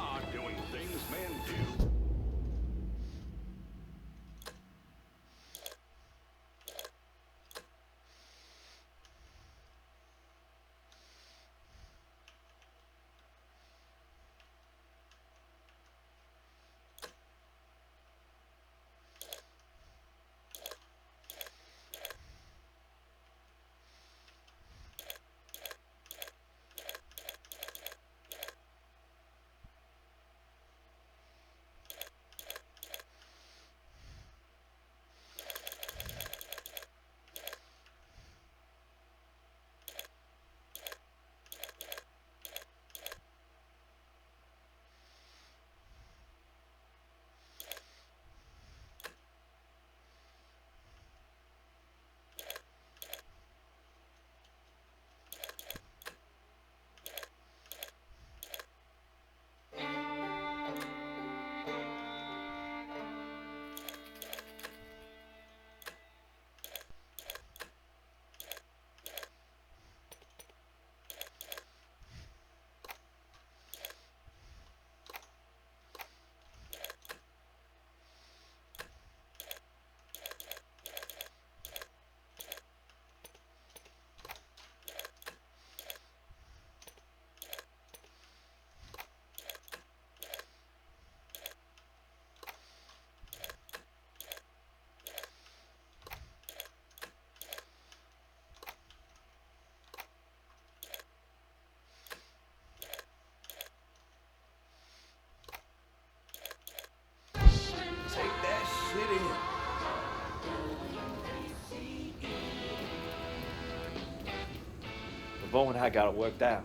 Bo and I got it worked out.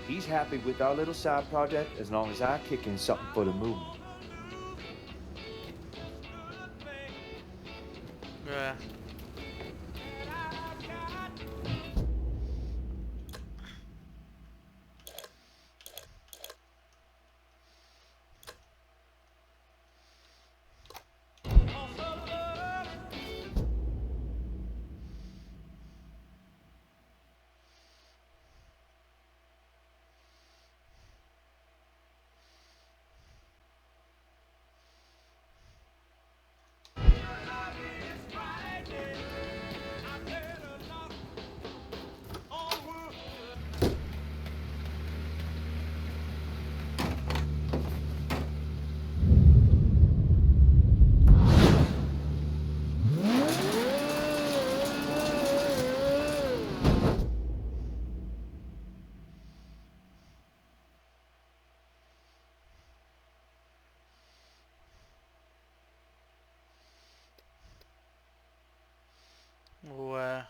He's happy with our little side project as long as I kick in something for the movement. É. Ué.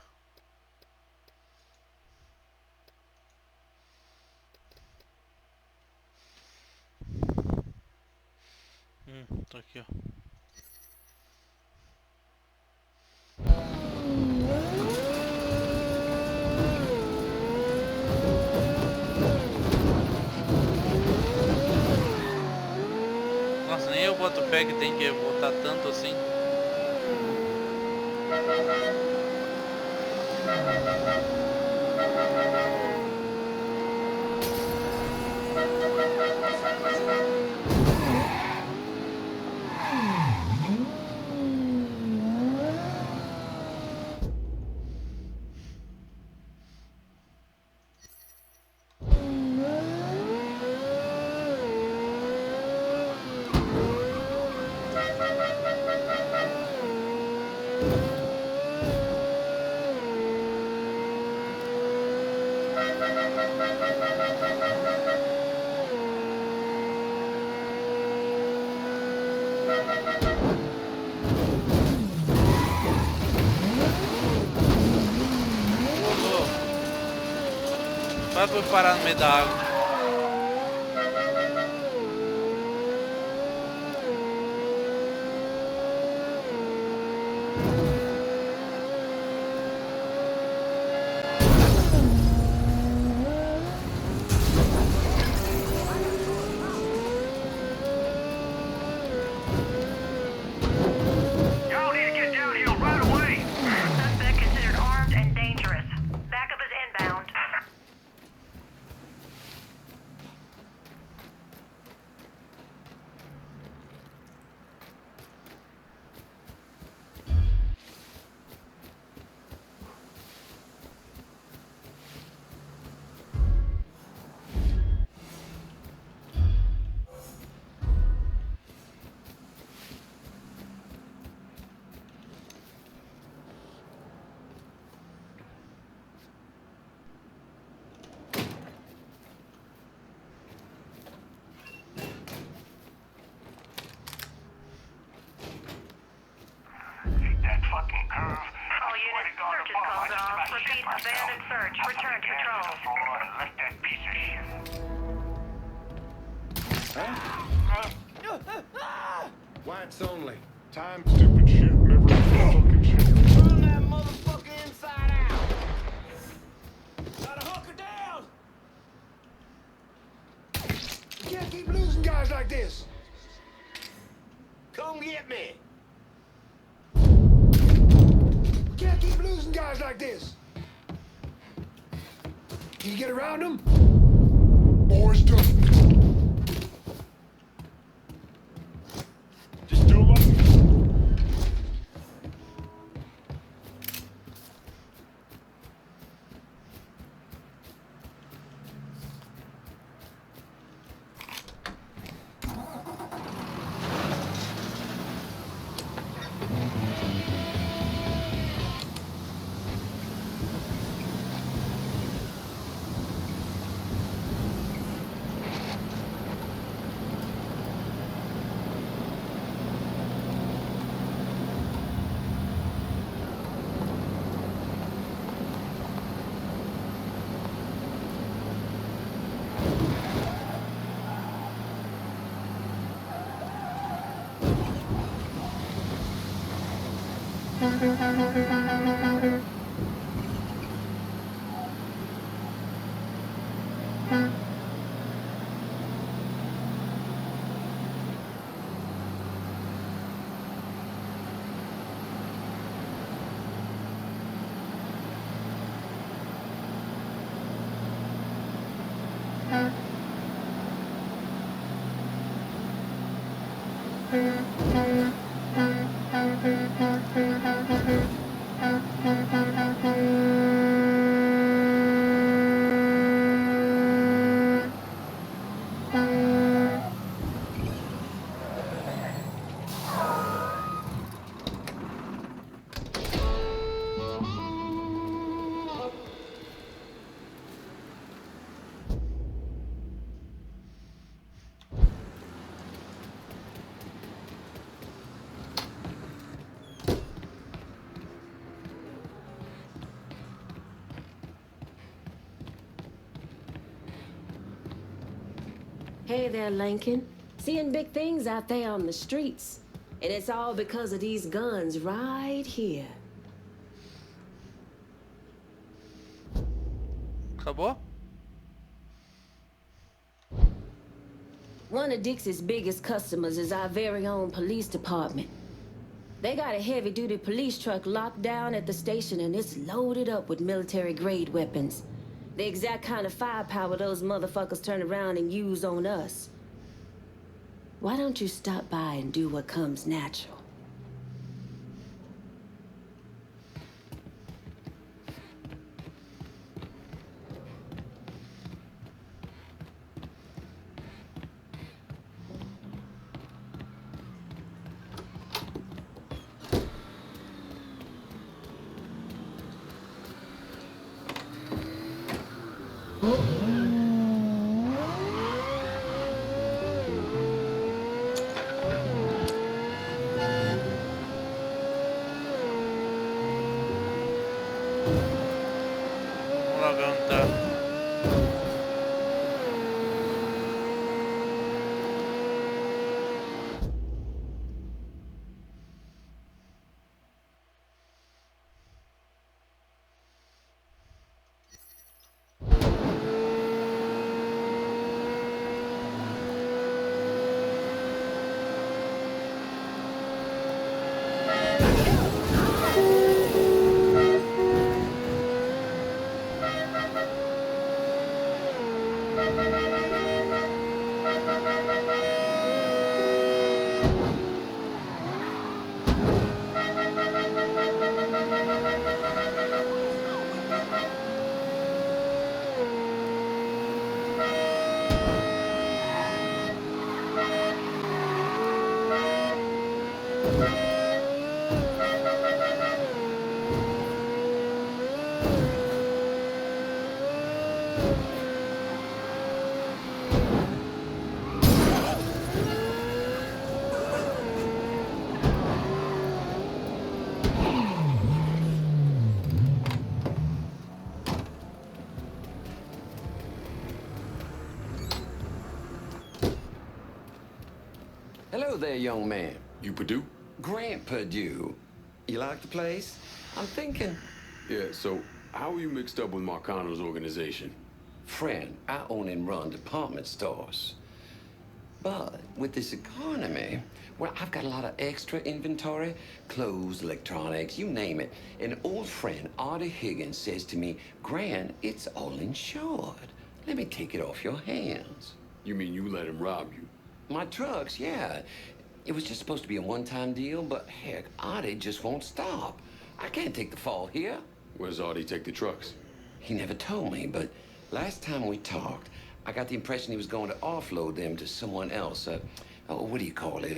Tá aqui, ó. Nossa, nem eu boto fé que tem que voltar tanto assim. Quase vou parar no meio da água. Y'all need to get down here right away. Suspect considered armed and dangerous. Backup is inbound. That fucking curve. All units, search is called off. Repeat, abandoned search. Return to patrol. Lift that piece of shit. Whites only. Time. Stupid shit. Never fucking shit. Turn that motherfucker inside out! Gotta hunker down! You can't keep losing guys like this. Come get me! You can't keep losing guys like this. Can you get around them? Boys done. Just do like. Hey there, Lincoln. Seeing big things out there on the streets. And it's all because of these guns right here. Acabou? One of Dixie's biggest customers is our very own police department. They got a heavy-duty police truck locked down at the station, and it's loaded up with military-grade weapons. The exact kind of firepower those motherfuckers turn around and use on us. Why don't you stop by and do what comes natural? Vamos lá ver onde tá. Hello there, young man. You Purdue? Grant Purdue. You like the place? I'm thinking... Yeah, so how are you mixed up with Marcano's organization? Friend, I own and run department stores. But with this economy, well, I've got a lot of extra inventory. Clothes, electronics, you name it. An old friend, Artie Higgins, says to me, Grant, it's all insured. Let me take it off your hands. You mean you let him rob you? My trucks, yeah. It was just supposed to be a one-time deal, but heck, Artie just won't stop. I can't take the fall here. Where's Artie take the trucks? He never told me, but last time we talked, I got the impression he was going to offload them to someone else. What do you call it?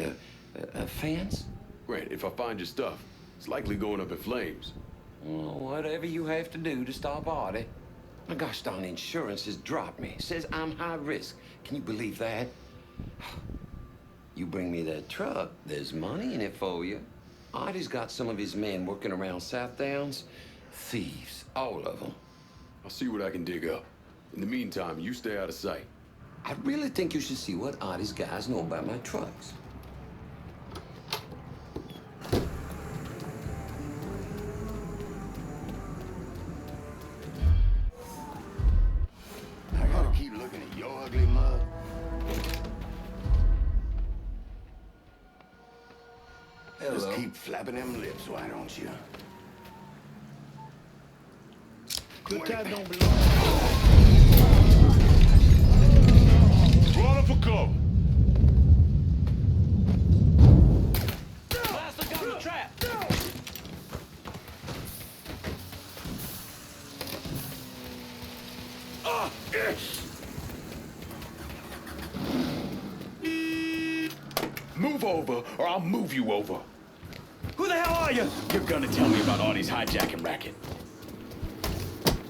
A fence? Grant, if I find your stuff, it's likely going up in flames. Well, whatever you have to do to stop Artie. My gosh darn insurance has dropped me. Says I'm high risk. Can you believe that? You bring me that truck, there's money in it for you. Artie's got some of his men working around South Downs. Thieves, all of them. I'll see what I can dig up. In the meantime, you stay out of sight. I really think you should see what Artie's guys know about my trucks. flapping them lips, why don't you? Good time don't belong. Run for cover. Blast, look out the trap! Move over, or I'll move you over. Who the hell are you? You're gonna tell me about Artie's hijacking racket.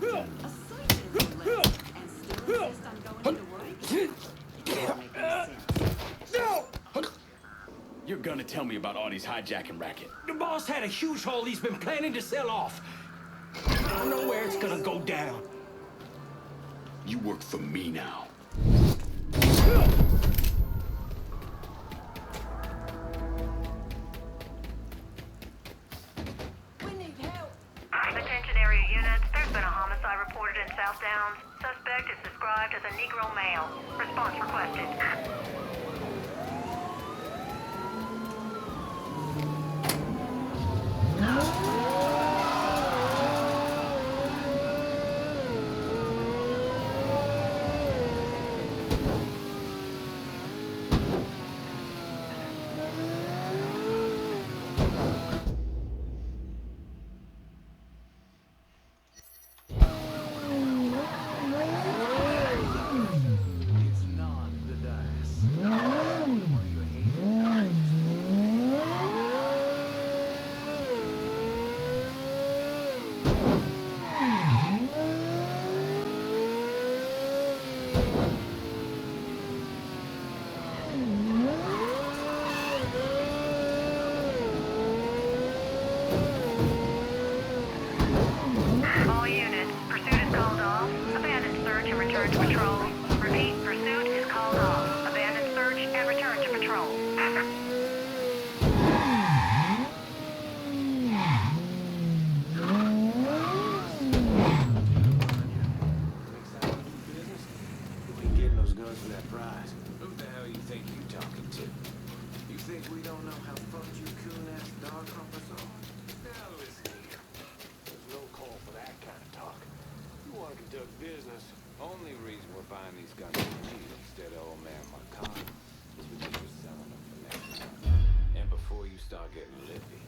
No! You're gonna tell me about Artie's hijacking racket. The boss had a huge hole he's been planning to sell off. I don't know where it's gonna go down. You work for me now. Attention area units, there's been a homicide reported in South Downs. Suspect is described as a Negro male. Response requested. All units, pursuit is called off. Abandon search and return to patrol. Repeat, pursuit is called off. Abandon search and return to patrol. You ain't getting those guns for that prize. Who the hell you think you talking to? You think we don't know how fucked you coon-ass dog humpers are? Now listen here. There's no call for that kind of talk. You want to conduct business. Only reason we're buying these guns from you instead of old man Marcon is because you're selling them for next time. And before you start getting lippy,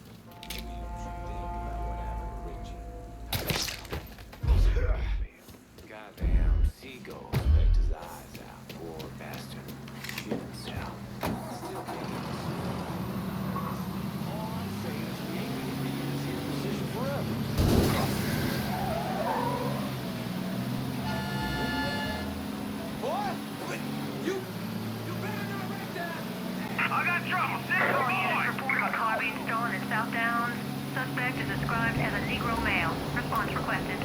maybe you should think about what happened to Richie. Goddamn seagull pecked his eyes out, poor bastard. Shit himself. Still can't. All I'm saying is we ain't gonna be in this here position forever. Boy, you better not wreck that. I got trouble. All units report a carbine stolen in South Downs. Suspect is described as a Negro male. Response requested.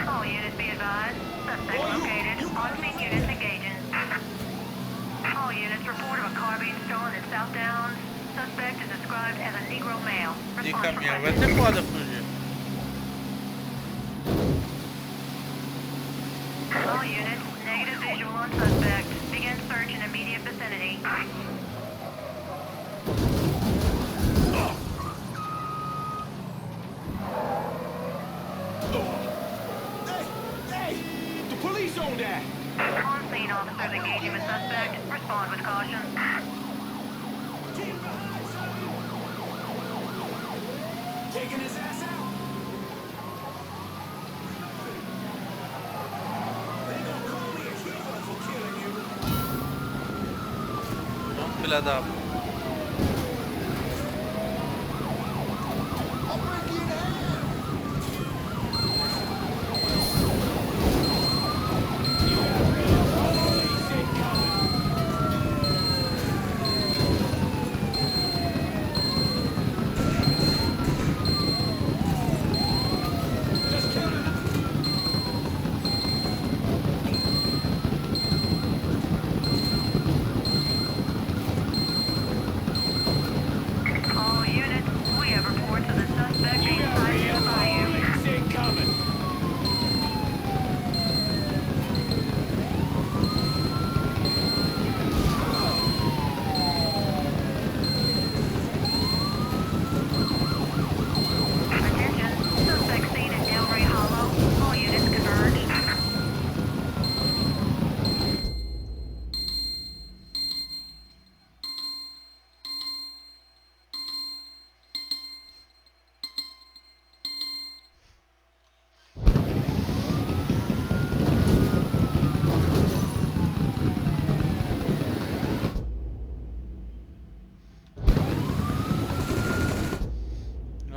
All units be advised. Suspect located. On scene units engaging. All units report of a carbine stolen in South Downs. Suspect is described as a Negro male. De Response caminhão vai requested. ser foda fugir. All units, negative visual on suspect. Begin search in immediate vicinity. Hey! The police on that! On scene, officers engaging with suspect. Respond with caution. Taking his ass out! They gonna call me a hero for killing you! Vamos, filha da puta. I'll break you in half!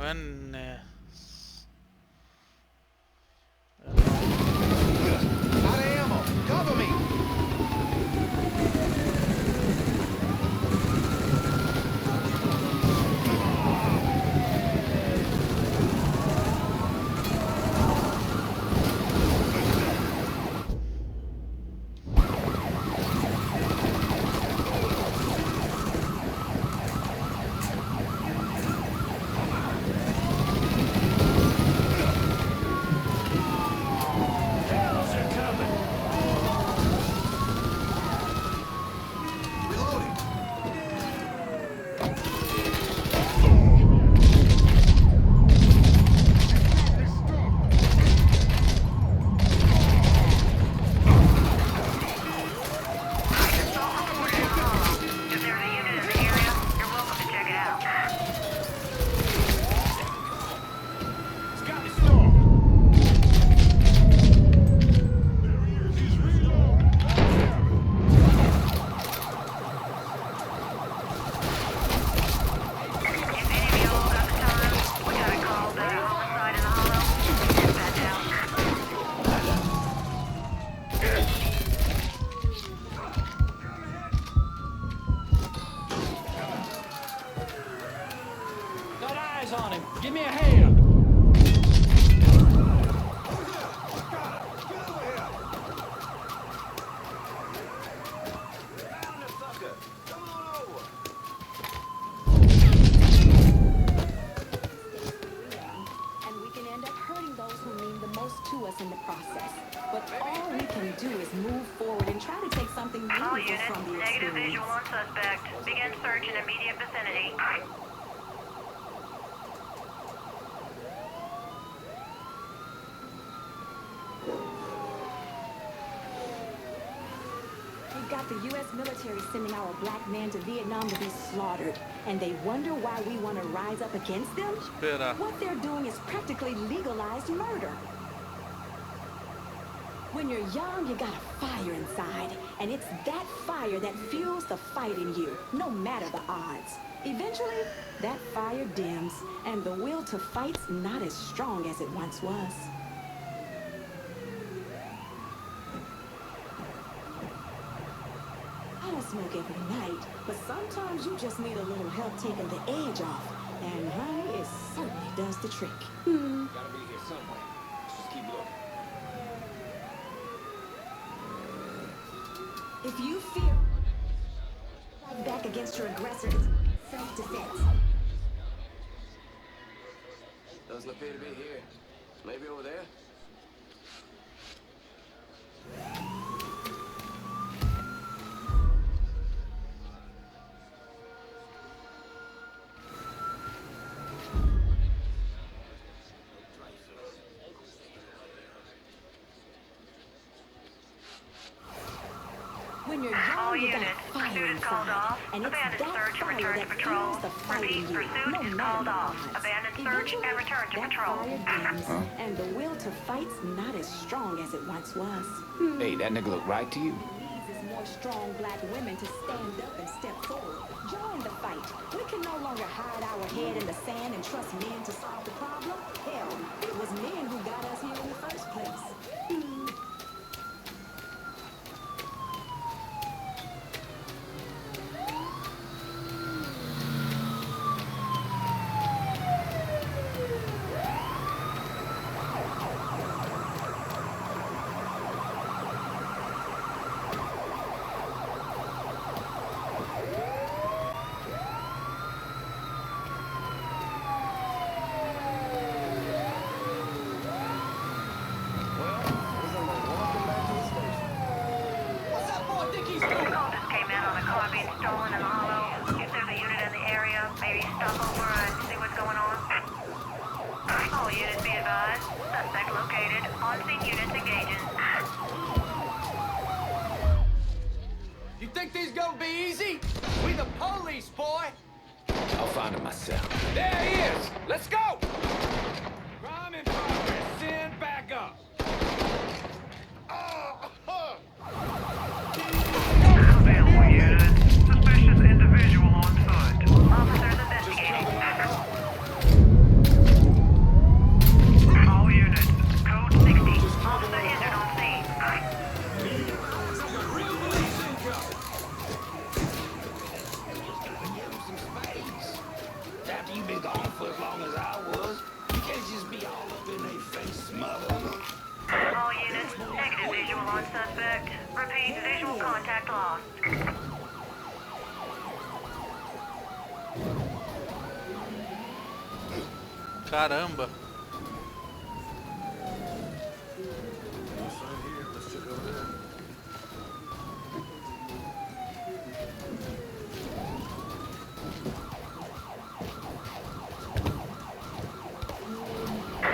é... Out of ammo! Cover me! On him. Give me a hand. And we can end up hurting those who mean the most to us in the process. But all we can do is move forward and try to take something meaningful All units, from the negative experience. visual on suspect. Begin search in immediate vicinity. We've got the U.S. military sending our black men to Vietnam to be slaughtered. And they wonder why we want to rise up against them? Espera. What they're doing is practically legalized murder. When you're young, you got a fire inside. And it's that fire that fuels the fight in you, no matter the odds. Eventually, that fire dims, and the will to fight's not as strong as it once was. I don't smoke every night, but sometimes you just need a little help taking the edge off. And honey, it certainly does the trick. Gotta be here somewhere. Let's just keep looking. If you feel right back against your aggressor, it's self-defense. Doesn't appear to be here. Maybe over there? When you're All young, you got units, a fire pursuit is called inside. off. And it's Abandon that search and fire return to that patrol. fuels the fight in Repeat, you, pursuit no is matter called the off. odds. Abandon search and Eventually, return to that patrol. fire dims, and the will to fight's not as strong as it once was. Hey, that nigga look right to you. Needs is more strong black women to stand up and step forward. Join the fight. We can no longer hide our head in the sand and trust men to solve the problem. Hell, it was men who got us here in the first place. Cultists came in on a car being stolen in the hollow. If there's a unit in the area, maybe stop over and see what's going on. All units be advised. Suspect located. On-scene units engaging. You think these gonna be easy? We the police, boy! I'll find him myself. There he is! Let's go! Crime in progress. Send back up. Available units. Suspicious individual on foot. Officers investigating. for as long as I was. You can't just be all up in their face, mother. All units, negative visual on suspect. Repeat, visual contact lost. Caramba.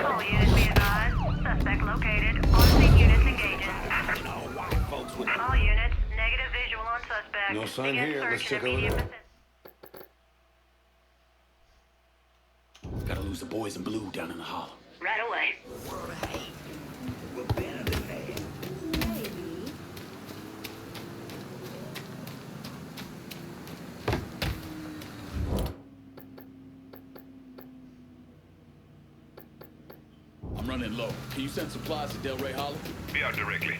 All units be advised. Suspect located. On-scene units engaging. All units, negative visual on suspect. No sign Begin here. Let's search check in over immediate there. vicinity. Gotta lose the boys in blue down in the hollow. Right away. We're better than that. Maybe. I'm running low. Can you send supplies to Del Rey Hollow? Be out directly.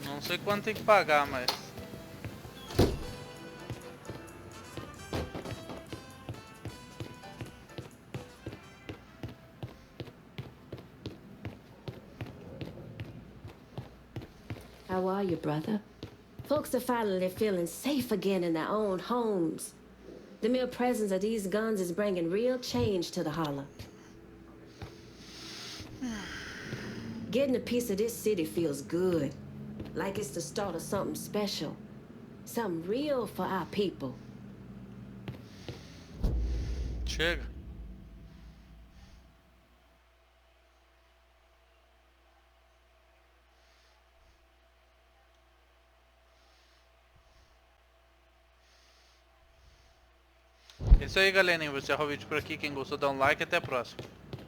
Não sei quanto tem que pagar, mas... How are you, brother? Folks are finally feeling safe again in their own homes. The mere presence of these guns is bringing real change to the Hollow. Getting a piece of this city feels good. Like it's the start of something special. Something real for our people. Chega. É isso aí, galerinha. Vou encerrar o vídeo por aqui. Quem gostou, dá um like e até a próxima.